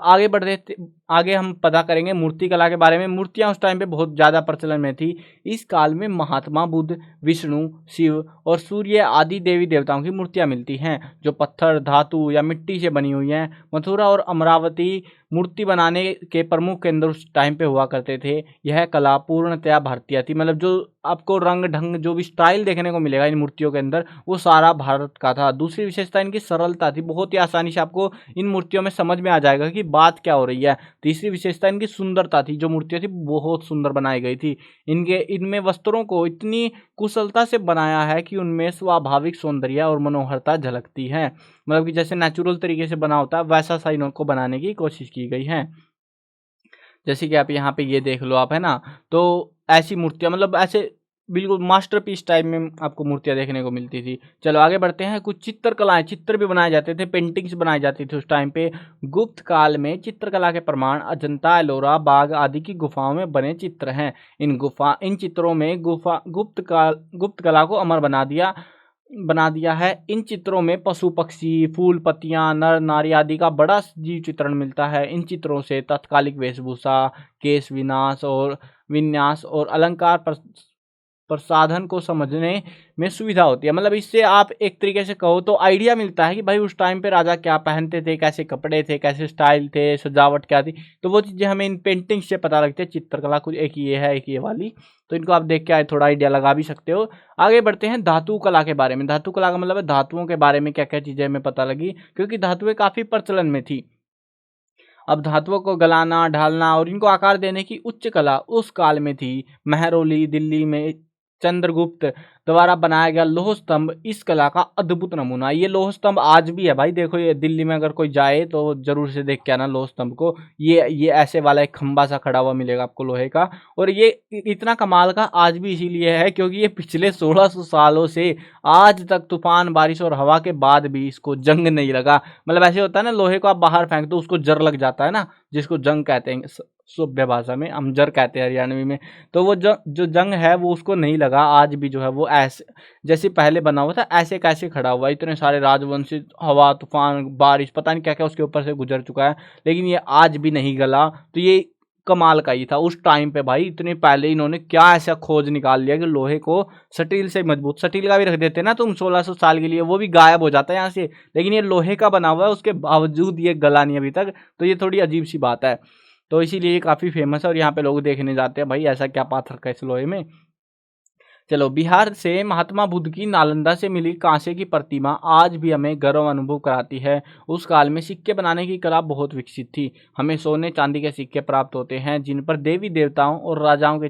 A: आगे हम पता करेंगे मूर्ति कला के बारे में। मूर्तियां उस टाइम पे बहुत ज़्यादा प्रचलन में थी। इस काल में महात्मा बुद्ध, विष्णु, शिव और सूर्य आदि देवी देवताओं की मूर्तियां मिलती हैं, जो पत्थर, धातु या मिट्टी से बनी हुई हैं। मथुरा और अमरावती मूर्ति बनाने के प्रमुख केंद्र उस टाइम पे हुआ करते थे। यह कला पूर्णतया भारतीय थी, मतलब जो आपको रंग ढंग, जो भी स्टाइल देखने को मिलेगा इन मूर्तियों के अंदर, वो सारा भारत का था। दूसरी विशेषता इनकी सरलता थी, बहुत ही आसानी से आपको इन मूर्तियों में समझ में आ जाएगा कि बात क्या हो रही है। तीसरी विशेषता इनकी सुंदरता थी, जो मूर्तियां थी बहुत सुंदर बनाई गई थी। इनमें वस्त्रों को इतनी कुशलता से बनाया है कि उनमें स्वाभाविक सौंदर्य और मनोहरता झलकती है, मतलब कि जैसे नेचुरल तरीके से बना होता है, वैसा सा इनको बनाने की कोशिश की गई है। जैसे कि आप यहाँ पे ये देख लो आप, है ना, तो ऐसी मूर्तियां, मतलब ऐसे बिल्कुल मास्टरपीस टाइप में आपको मूर्तियां देखने को मिलती थी। चलो आगे बढ़ते हैं। कुछ चित्रकलाएं, चित्र भी बनाए जाते थे, पेंटिंग्स बनाई जाती थी उस टाइम पे। गुप्त काल में चित्रकला के प्रमाण अजंता, एलोरा, बाघ आदि की गुफाओं में बने चित्र हैं। इन चित्रों में गुप्त कला को अमर बना दिया है। इन चित्रों में पशु पक्षी, फूल पत्तियां, नर नारी आदि का बड़ा जीव चित्रण मिलता है। इन चित्रों से तात्कालिक वेशभूषा, केश विन्यास और अलंकार प्रसाधन को समझने में सुविधा होती है। मतलब इससे आप एक तरीके से कहो तो आइडिया मिलता है कि भाई उस टाइम पे राजा क्या पहनते थे, कैसे कपड़े थे, कैसे स्टाइल थे, सजावट क्या थी। तो वो चीज़ें हमें इन पेंटिंग से पता लगती है। चित्रकला कुछ एक ये है, एक ये वाली, तो इनको आप देख के थोड़ा आइडिया लगा भी सकते हो। आगे बढ़ते हैं धातु कला के बारे में। धातु कला का मतलब है धातुओं के बारे में क्या क्या चीज़ें हमें पता लगी, क्योंकि धातुएं काफ़ी प्रचलन में थी। अब धातुओं को गलाना, ढालना और इनको आकार देने की उच्च कला उस काल में थी। महरौली, दिल्ली में चंद्रगुप्त द्वारा बनाया गया लोह स्तंभ इस कला का अद्भुत नमूना। ये लोह स्तंभ आज भी है भाई, देखो ये दिल्ली में अगर कोई जाए तो जरूर से देख के आना लोह स्तंभ को। ये ऐसे वाला एक खंबा सा खड़ा हुआ मिलेगा आपको लोहे का, और ये इतना कमाल का आज भी इसीलिए है क्योंकि ये पिछले 1600 सालों से आज तक तूफान, बारिश और हवा के बाद भी इसको जंग नहीं लगा। मतलब ऐसे होता है ना, लोहे को आप बाहर फेंक दो उसको जर लग जाता है ना, जिसको जंग कहते हैं सभ्य भाषा में, हम जर कहते हैं हरियाणवी में। तो वो जो जंग है वो उसको नहीं लगा, आज भी जो है वो ऐसे जैसे पहले बना हुआ था ऐसे कैसे खड़ा हुआ है। इतने सारे राजवंशी, हवा, तूफान, बारिश, पता नहीं क्या क्या उसके ऊपर से गुजर चुका है, लेकिन ये आज भी नहीं गला। तो ये कमाल का ही था उस टाइम पे भाई। इतने पहले इन्होंने क्या ऐसा खोज निकाल लिया कि लोहे को स्टील से मजबूत, स्टील का भी रख देते ना तुम 1600 साल के लिए, वो भी गायब हो जाता है यहाँ से, लेकिन ये लोहे का बना हुआ है, उसके बावजूद ये गला नहीं अभी तक। तो ये थोड़ी अजीब सी बात है, तो इसीलिए ये काफ़ी फेमस है और यहाँ पे लोग देखने जाते हैं भाई ऐसा क्या पाथर का इस लोहे में। चलो, बिहार से महात्मा बुद्ध की नालंदा से मिली कांसे की प्रतिमा आज भी हमें गर्व अनुभव कराती है। उस काल में सिक्के बनाने की कला बहुत विकसित थी। हमें सोने चांदी के सिक्के प्राप्त होते हैं जिन पर देवी देवताओं और राजाओं के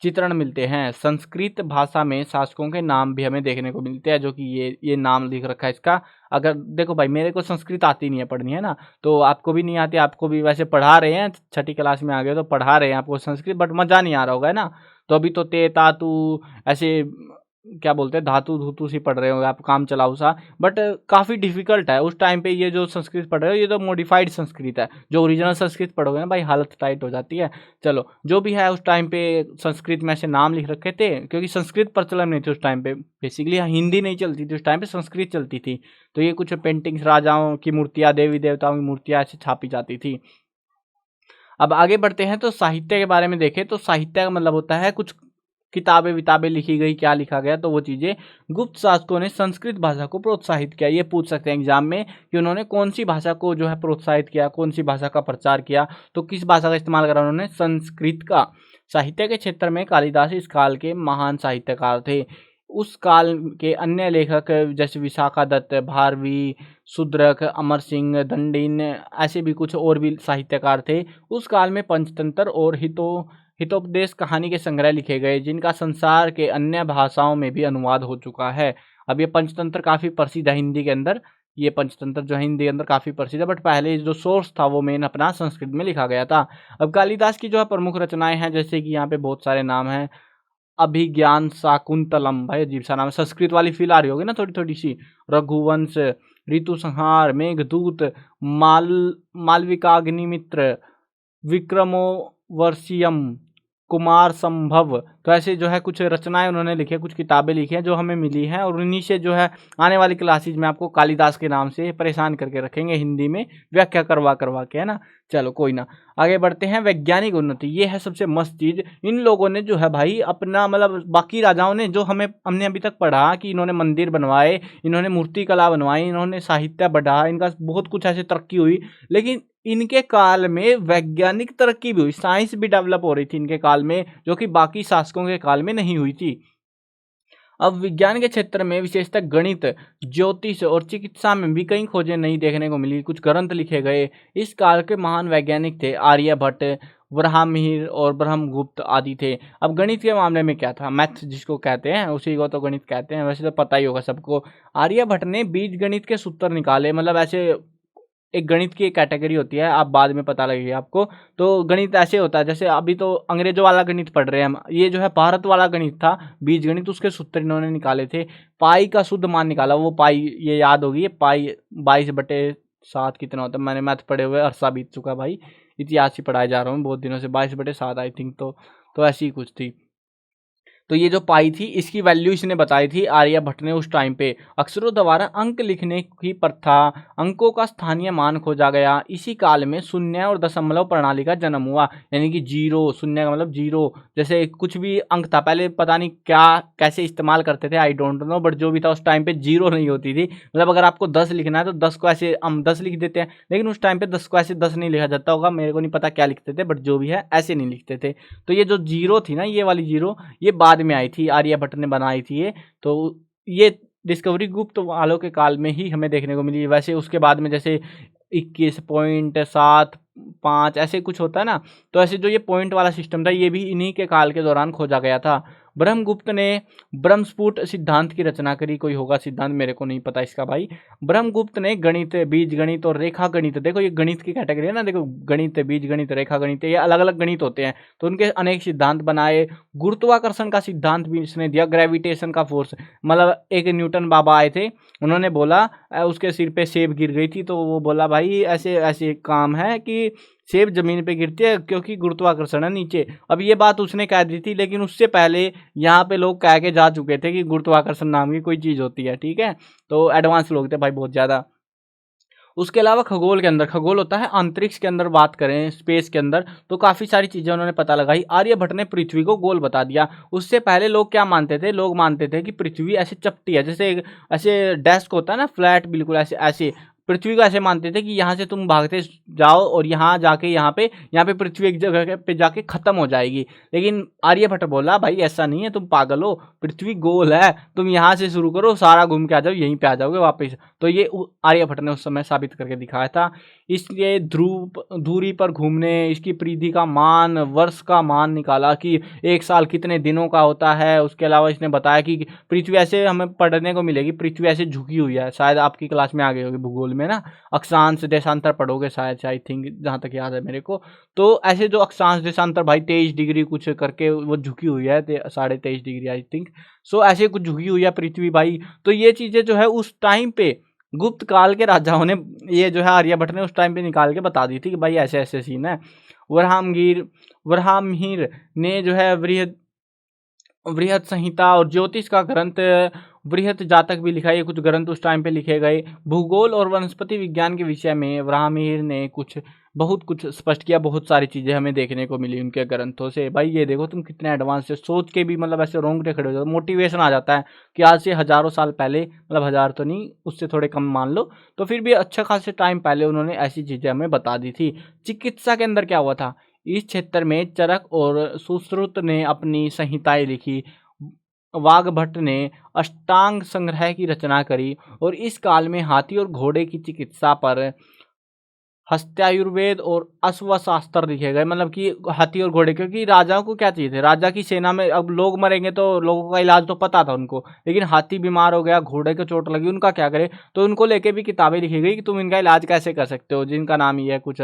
A: चित्रण मिलते हैं। संस्कृत भाषा में शासकों के नाम भी हमें देखने को मिलते हैं, जो कि ये नाम लिख रखा है इसका। अगर देखो भाई, मेरे को संस्कृत आती नहीं है पढ़नी, है ना, तो आपको भी नहीं आती, आपको भी वैसे पढ़ा रहे हैं, छठी क्लास में आ गए तो पढ़ा रहे हैं आपको संस्कृत, बट मज़ा नहीं आ रहा होगा, है ना। तो अभी तो ते तातु ऐसे क्या बोलते हैं, धातु धूतु सी पढ़ रहे होंगे आप, काम चलाऊ सा, बट काफ़ी डिफिकल्ट है उस टाइम पे। ये जो संस्कृत पढ़ रहे हो ये तो मॉडिफाइड संस्कृत है, जो ओरिजिनल संस्कृत पढ़ोगे ना भाई हालत टाइट हो जाती है। चलो जो भी है, उस टाइम पे संस्कृत में ऐसे नाम लिख रखे थे, क्योंकि संस्कृत प्रचलन नहीं थी उस टाइम पे, बेसिकली हिंदी नहीं चलती थी उस टाइम पे, संस्कृत चलती थी। तो ये कुछ पेंटिंग्स, राजाओं की मूर्तियाँ, देवी देवताओं की मूर्तियाँ ऐसे छापी जाती थी। अब आगे बढ़ते हैं तो साहित्य के बारे में देखें तो साहित्य का मतलब होता है कुछ किताबें विताबें लिखी गई, क्या लिखा गया, तो वो चीज़ें। गुप्त शासकों ने संस्कृत भाषा को प्रोत्साहित किया, ये पूछ सकते हैं एग्जाम में कि उन्होंने कौन सी भाषा को जो है प्रोत्साहित किया, कौन सी भाषा का प्रचार किया, तो किस भाषा का इस्तेमाल करा उन्होंने, संस्कृत का। साहित्य के क्षेत्र में कालिदास इस काल के महान साहित्यकार थे। उस काल के अन्य लेखक जैसे विशाखा दत्त, भारवी, शूद्रक, अमर सिंह, दंडीन, ऐसे भी कुछ और भी साहित्यकार थे। उस काल में पंचतंत्र और हितोपदेश कहानी के संग्रह लिखे गए, जिनका संसार के अन्य भाषाओं में भी अनुवाद हो चुका है। अब ये पंचतंत्र काफ़ी प्रसिद्ध है हिंदी के अंदर, ये पंचतंत्र जो है हिंदी के अंदर काफ़ी प्रसिद्ध है, बट पहले जो सोर्स था वो मेन अपना संस्कृत में लिखा गया था। अब कालिदास की जो है प्रमुख रचनाएं हैं, जैसे कि यहाँ पे बहुत सारे नाम हैं। अभिज्ञान शाकुंतलम, भाई अजीब सा नाम है, संस्कृत वाली फील आ रही होगी ना थोड़ी थोड़ी सी। रघुवंश, ऋतु संहार, मेघदूत, मालविकाग्निमित्र, विक्रमो वर्षियम, कुमार संभव, तो ऐसे जो है कुछ रचनाएं उन्होंने लिखी है, कुछ किताबें लिखी हैं जो हमें मिली हैं, और उन्हीं से जो है आने वाली क्लासेज में आपको कालिदास के नाम से परेशान करके रखेंगे हिंदी में, व्याख्या करवा करवा के, है ना। चलो कोई ना, आगे बढ़ते हैं। वैज्ञानिक उन्नति, ये है सबसे मस्त चीज़। इन लोगों ने जो है भाई अपना मतलब, बाकी राजाओं ने जो हमने अभी तक पढ़ा कि इन्होंने मंदिर बनवाए, इन्होंने मूर्ति कला बनवाई, इन्होंने साहित्य बढ़ा, इनका बहुत कुछ ऐसे तरक्की हुई, लेकिन इनके काल में वैज्ञानिक तरक्की भी हुई, साइंस भी डेवलप हो रही थी इनके काल में, जो कि बाकी शासकों के काल में नहीं हुई थी। अब विज्ञान के क्षेत्र में विशेषतः गणित, ज्योतिष और चिकित्सा में भी कई खोजें नहीं देखने को मिली, कुछ ग्रंथ लिखे गए। इस काल के महान वैज्ञानिक थे आर्यभट्ट, ब्रह्ममिहिर और ब्रह्मगुप्त आदि थे। अब गणित के मामले में क्या था, मैथ जिसको कहते हैं उसी को तो गणित कहते हैं, वैसे तो पता ही होगा सबको। आर्यभट्ट ने बीज गणित के सूत्र निकाले, मतलब ऐसे एक गणित की एक कैटेगरी होती है, आप बाद में पता लगेगी आपको। तो गणित ऐसे होता है, जैसे अभी तो अंग्रेजों वाला गणित पढ़ रहे हैं हम, ये जो है भारत वाला गणित था, बीज गणित, उसके सूत्र इन्होंने निकाले थे। पाई का शुद्ध मान निकाला, वो पाई ये याद होगी, पाई 22/7 कितना होता है, मैंने मैथ पढ़े हुए अरसा बीत चुका भाई, इतिहास ही पढ़ाए जा रहा हूँ बहुत दिनों से। 22/7 आई थिंक, तो ऐसी ही कुछ थी। तो ये जो पाई थी इसकी वैल्यू इसने बताई थी आर्यभट्ट ने उस टाइम पे। अक्षरों द्वारा अंक लिखने की प्रथा, अंकों का स्थानीय मान खोजा गया। इसी काल में शून्य और दशमलव प्रणाली का जन्म हुआ, यानी कि जीरो, शून्य का मतलब जीरो, जैसे कुछ भी अंक था पहले पता नहीं क्या कैसे इस्तेमाल करते थे, आई डोंट नो, बट जो भी था उस टाइम पे जीरो नहीं होती थी। मतलब अगर आपको 10 लिखना है तो 10 को ऐसे हम 10 लिख देते हैं, लेकिन उस टाइम पे 10 को ऐसे 10 नहीं लिखा जाता होगा, मेरे को नहीं पता क्या लिखते थे, बट जो भी है ऐसे नहीं लिखते थे। तो ये जो जीरो थी ना, ये वाली जीरो, ये बाद में आई थी, आर्यभट्ट ने बनाई थी ये। तो ये डिस्कवरी गुप्त वालों के काल में ही हमें देखने को मिली। वैसे उसके बाद में जैसे 21.75 ऐसे कुछ होता है ना, तो ऐसे जो ये पॉइंट वाला सिस्टम था ये भी इन्हीं के काल के दौरान खोजा गया था। ब्रह्मगुप्त ने ब्रह्मस्फुट सिद्धांत की रचना करी, कोई होगा सिद्धांत, मेरे को नहीं पता इसका भाई। ब्रह्मगुप्त ने गणित, बीज गणित और रेखा गणित, देखो ये गणित की कैटेगरी है ना, देखो गणित, बीज गणित, रेखा गणित, ये अलग अलग गणित होते हैं, तो उनके अनेक सिद्धांत बनाए। गुरुत्वाकर्षण का सिद्धांत भी इसने दिया, ग्रेविटेशन का फोर्स, मतलब एक न्यूटन बाबा आए थे, उन्होंने बोला उसके सिर पे सेब गिर गई थी, तो वो बोला भाई ऐसे ऐसे काम है कि सेब जमीन पे गिरती है क्योंकि गुरुत्वाकर्षण है नीचे। अब ये बात उसने कह दी थी, लेकिन उससे पहले यहाँ पे लोग कह के जा चुके थे कि गुरुत्वाकर्षण नाम की कोई चीज़ होती है, ठीक है। तो एडवांस लोग थे भाई बहुत ज़्यादा। उसके अलावा खगोल के अंदर, खगोल होता है अंतरिक्ष के अंदर, बात करें स्पेस के अंदर, तो काफ़ी सारी चीज़ें उन्होंने पता लगाई। आर्यभट्ट ने पृथ्वी को गोल बता दिया। उससे पहले लोग क्या मानते थे, लोग मानते थे कि पृथ्वी ऐसे चपटी है, जैसे ऐसे डेस्क होता है ना फ्लैट, बिल्कुल ऐसे ऐसे पृथ्वी को ऐसे मानते थे कि यहाँ से तुम भागते जाओ और यहाँ जाके यहाँ पे पृथ्वी एक जगह पे जाके खत्म हो जाएगी। लेकिन आर्यभट्ट बोला भाई ऐसा नहीं है, तुम पागल हो, पृथ्वी गोल है, तुम यहाँ से शुरू करो, सारा घूम के आ जाओ, यहीं पे आ जाओगे वापस। तो ये आर्यभट्ट ने उस समय साबित करके दिखाया था। इसलिए धुरी पर घूमने, इसकी परिधि का मान, वर्ष का मान निकाला कि एक साल कितने दिनों का होता है। उसके अलावा इसने बताया कि पृथ्वी ऐसे हमें पढ़ने को मिलेगी, पृथ्वी ऐसे झुकी हुई है, शायद आपकी क्लास में आ गई होगी भूगोल स्कूल में ना, अक्षांश देशांतर पढ़ोगे शायद से, आई थिंक, जहाँ तक याद है मेरे को। तो ऐसे जो अक्षांश देशांतर भाई 23 डिग्री कुछ करके वो झुकी हुई है, 23.5 डिग्री आई थिंक। सो ऐसे कुछ झुकी हुई है पृथ्वी भाई। तो ये चीज़ें जो है उस टाइम पे गुप्त काल के राजाओं ने, ये जो है आर्यभट्ट ने उस टाइम पे निकाल के बता दी थी कि भाई ऐसे ऐसे सीन है। वरहामहीर ने जो है बृहद संहिता और ज्योतिष का ग्रंथ बृहद जातक भी लिखा है। ये कुछ ग्रंथ उस टाइम पे लिखे गए। भूगोल और वनस्पति विज्ञान के विषय में वराहमिहिर ने बहुत कुछ स्पष्ट किया। बहुत सारी चीज़ें हमें देखने को मिली उनके ग्रंथों से। भाई ये देखो तुम कितने एडवांस से सोच के भी मतलब ऐसे रोंगटे खड़े हो जाते, मोटिवेशन आ जाता है कि आज से हज़ारों साल पहले, मतलब हज़ार तो नहीं, उससे थोड़े कम मान लो, तो फिर भी अच्छा खासे टाइम पहले उन्होंने ऐसी चीज़ें हमें बता दी थी। चिकित्सा के अंदर क्या हुआ था, इस क्षेत्र में चरक और सुश्रुत ने अपनी संहिताएं लिखी। वाग्भट ने अष्टांग संग्रह की रचना करी और इस काल में हाथी और घोड़े की चिकित्सा पर हस्त्यायुर्वेद और अश्वशास्त्र लिखे गए। मतलब कि हाथी और घोड़े, क्योंकि राजाओं को क्या चाहिए थे, राजा की सेना में अब लोग मरेंगे तो लोगों का इलाज तो पता था उनको, लेकिन हाथी बीमार हो गया, घोड़े को चोट लगी, उनका क्या करे, तो उनको लेके भी किताबें लिखी गई कि तुम इनका इलाज कैसे कर सकते हो, जिनका नाम ये है कुछ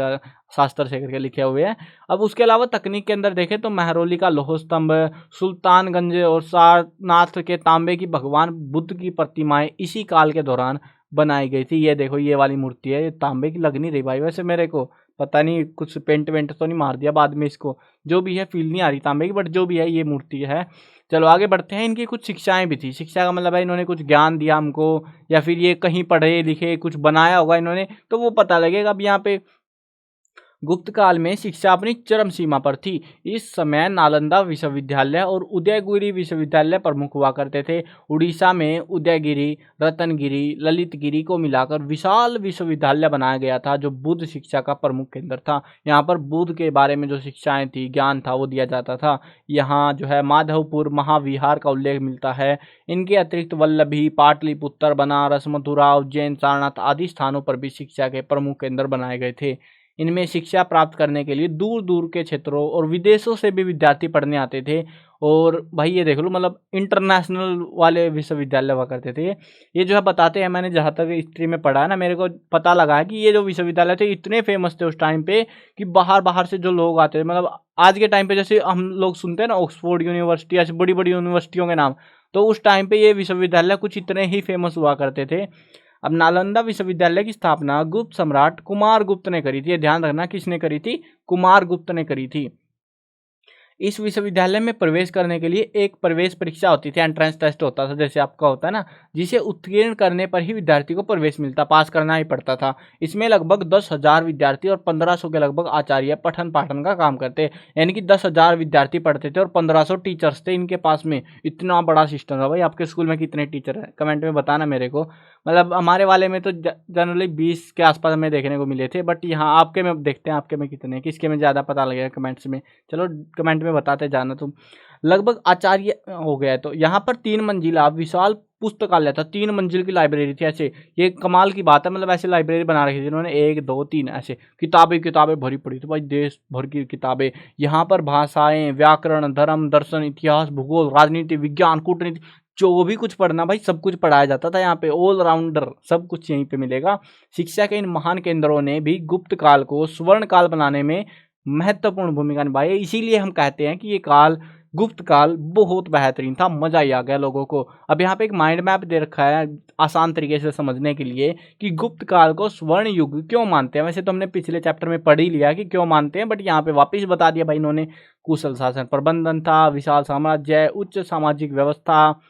A: शास्त्र से करके लिखे हुए हैं। अब उसके अलावा तकनीक के अंदर देखें तो महरौली का लोह स्तंभ, सुल्तानगंज और सारनाथ के तांबे की भगवान बुद्ध की प्रतिमाएं इसी काल के दौरान बनाई गई थी। ये देखो ये वाली मूर्ति है, ये तांबे की लग नहीं रही भाई वैसे मेरे को, पता नहीं कुछ पेंट वेंट तो नहीं मार दिया बाद में इसको, जो भी है फील नहीं आ रही तांबे की, बट जो भी है ये मूर्ति है। चलो आगे बढ़ते हैं। इनकी कुछ शिक्षाएं भी थी। शिक्षा का मतलब है इन्होंने कुछ ज्ञान दिया हमको, या फिर ये कहीं पढ़े लिखे कुछ बनाया होगा इन्होंने, तो वो पता लगेगा। अब यहाँ पे गुप्त काल में शिक्षा अपनी चरम सीमा पर थी। इस समय नालंदा विश्वविद्यालय और उदयगिरी विश्वविद्यालय प्रमुख हुआ करते थे। उड़ीसा में उदयगिरी, रतनगिरी, ललितगिरी को मिलाकर विशाल विश्वविद्यालय बनाया गया था, जो बुद्ध शिक्षा का प्रमुख केंद्र था। यहाँ पर बुद्ध के बारे में जो शिक्षाएं थी, ज्ञान था, वो दिया जाता था। यहाँ जो है माधवपुर महाविहार का उल्लेख मिलता है। इनके अतिरिक्त वल्लभी, पाटलिपुत्र, बनारस, मथुरा, उज्जैन, सारनाथ आदि स्थानों पर भी शिक्षा के प्रमुख केंद्र बनाए गए थे। इनमें शिक्षा प्राप्त करने के लिए दूर दूर के क्षेत्रों और विदेशों से भी विद्यार्थी पढ़ने आते थे। और भाई ये देख लो, मतलब इंटरनेशनल वाले विश्वविद्यालय हुआ करते थे। ये जो है बताते हैं, मैंने जहाँ तक हिस्ट्री में पढ़ा है ना, मेरे को पता लगा है कि ये जो विश्वविद्यालय थे इतने फेमस थे उस टाइम पे कि बाहर बाहर से जो लोग आते थे, मतलब आज के टाइम पे जैसे हम लोग सुनते हैं ना ऑक्सफोर्ड यूनिवर्सिटी, ऐसी बड़ी बड़ी यूनिवर्सिटियों के नाम, तो उस टाइम पे ये विश्वविद्यालय कुछ इतने ही फेमस हुआ करते थे। अब नालंदा विश्वविद्यालय की स्थापना गुप्त सम्राट कुमार गुप्त ने करी थी। ये ध्यान रखना, किसने करी थी, कुमार गुप्त ने करी थी। इस विश्वविद्यालय में प्रवेश करने के लिए एक प्रवेश परीक्षा होती थी, एंट्रेंस टेस्ट होता था जैसे आपका होता है ना, जिसे उत्तीर्ण करने पर ही विद्यार्थी को प्रवेश मिलता, पास करना ही पड़ता था। इसमें लगभग 10,000 विद्यार्थी और 1500 के लगभग आचार्य पठन पाठन का काम करते, यानी कि 10,000 विद्यार्थी पढ़ते थे और 1500 टीचर्स थे इनके पास में। इतना बड़ा सिस्टम था भाई। आपके स्कूल में कितने टीचर हैं कमेंट में बताना मेरे को। मतलब हमारे वाले में तो जनरली 20 के आसपास हमें देखने को मिले थे, बट यहाँ आपके में देखते हैं आपके में कितने, किसके में ज़्यादा पता लगेगा कमेंट्स में। चलो कमेंट में बताते जाना तुम। लगभग आचार्य हो गया है। तो यहाँ पर 3 मंजिला विशाल पुस्तकालय था, 3 मंजिल की लाइब्रेरी थी ऐसे। ये कमाल की बात है, मतलब ऐसे लाइब्रेरी बना रखी थी इन्होंने, 1 2 3 ऐसे, किताबें भरी पड़ी थी भाई, देश भर की किताबें। यहाँ पर भाषाएं, व्याकरण, धर्म, दर्शन, इतिहास, भूगोल, राजनीति, विज्ञान, कूटनीति, जो भी कुछ पढ़ना भाई सब कुछ पढ़ाया जाता था यहाँ पे। ऑल राउंडर सब कुछ यहीं पे मिलेगा। शिक्षा के इन महान केंद्रों ने भी गुप्त काल को स्वर्ण काल बनाने में महत्वपूर्ण भूमिका निभाई है। इसीलिए हम कहते हैं कि ये काल, गुप्त काल, बहुत बेहतरीन था, मजा ही आ गया लोगों को। अब यहाँ पे एक माइंड मैप दे रखा है आसान तरीके से समझने के लिए कि गुप्त काल को स्वर्ण युग क्यों मानते हैं। वैसे तो हमने पिछले चैप्टर में पढ़ ही लिया कि क्यों मानते हैं, बट यहाँ पे वापस बता दिया भाई इन्होंने। कुशल शासन प्रबंधन था, विशाल साम्राज्य, उच्च सामाजिक व्यवस्था,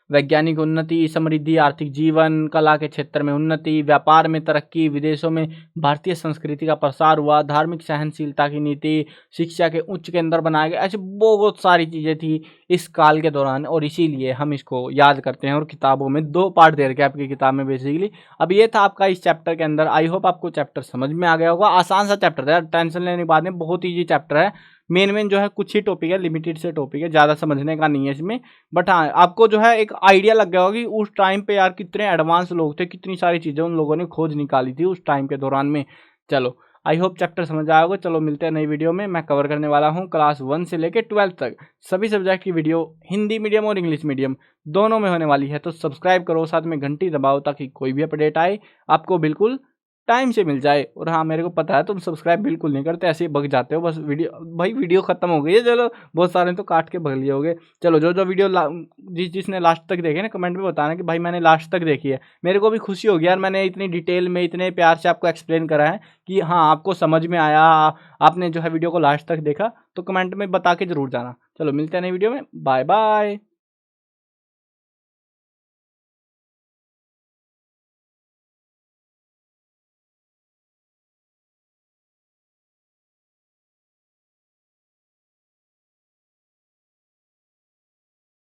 A: वैज्ञानिक उन्नति, समृद्धि, आर्थिक जीवन, कला के क्षेत्र में उन्नति, व्यापार में तरक्की, विदेशों में भारतीय संस्कृति का प्रसार हुआ, धार्मिक सहनशीलता की नीति, शिक्षा के उच्च केंद्र बनाए गए। ऐसी बहुत सारी चीज़ें थी इस काल के दौरान, और इसीलिए हम इसको याद करते हैं। और किताबों में 2 पार्ट दे रखे आपकी किताब में बेसिकली। अब ये था आपका इस चैप्टर के अंदर। आई होप आपको चैप्टर समझ में आ गया होगा। आसान सा चैप्टर था, टेंशन लेने की बात नहीं, बहुत ईजी चैप्टर है। मेन जो है कुछ ही टॉपिक है, लिमिटेड से टॉपिक है, ज़्यादा समझने का नहीं है इसमें। बट हाँ, आपको जो है एक आइडिया लग गया होगा कि उस टाइम पे यार कितने एडवांस लोग थे, कितनी सारी चीज़ें उन लोगों ने खोज निकाली थी उस टाइम के दौरान में। चलो आई होप चैप्टर समझ आया होगा। चलो मिलते हैं नई वीडियो में। मैं कवर करने वाला हूँ क्लास 1 से लेकर 12 तक सभी सब्जेक्ट की वीडियो, हिंदी मीडियम और इंग्लिश मीडियम दोनों में होने वाली है। तो सब्सक्राइब करो, साथ में घंटी दबाओ ताकि कोई भी अपडेट आए आपको बिल्कुल टाइम से मिल जाए। और हाँ, मेरे को पता है तुम सब्सक्राइब बिल्कुल नहीं करते, ऐसे ही भग जाते हो बस। वीडियो खत्म हो गई है, चलो बहुत सारे तो काट के भग लिए होगे। चलो जो जो वीडियो जिसने लास्ट तक देखे ना, कमेंट में बताना कि भाई मैंने लास्ट तक देखी है। मेरे को भी खुशी होगी यार, मैंने इतनी डिटेल में इतने प्यार से आपको एक्सप्लेन करा है कि हाँ आपको समझ में आया, आपने जो है वीडियो को लास्ट तक देखा। तो कमेंट में बता के जरूर जाना। चलो मिलते हैं नई वीडियो में, बाय बाय।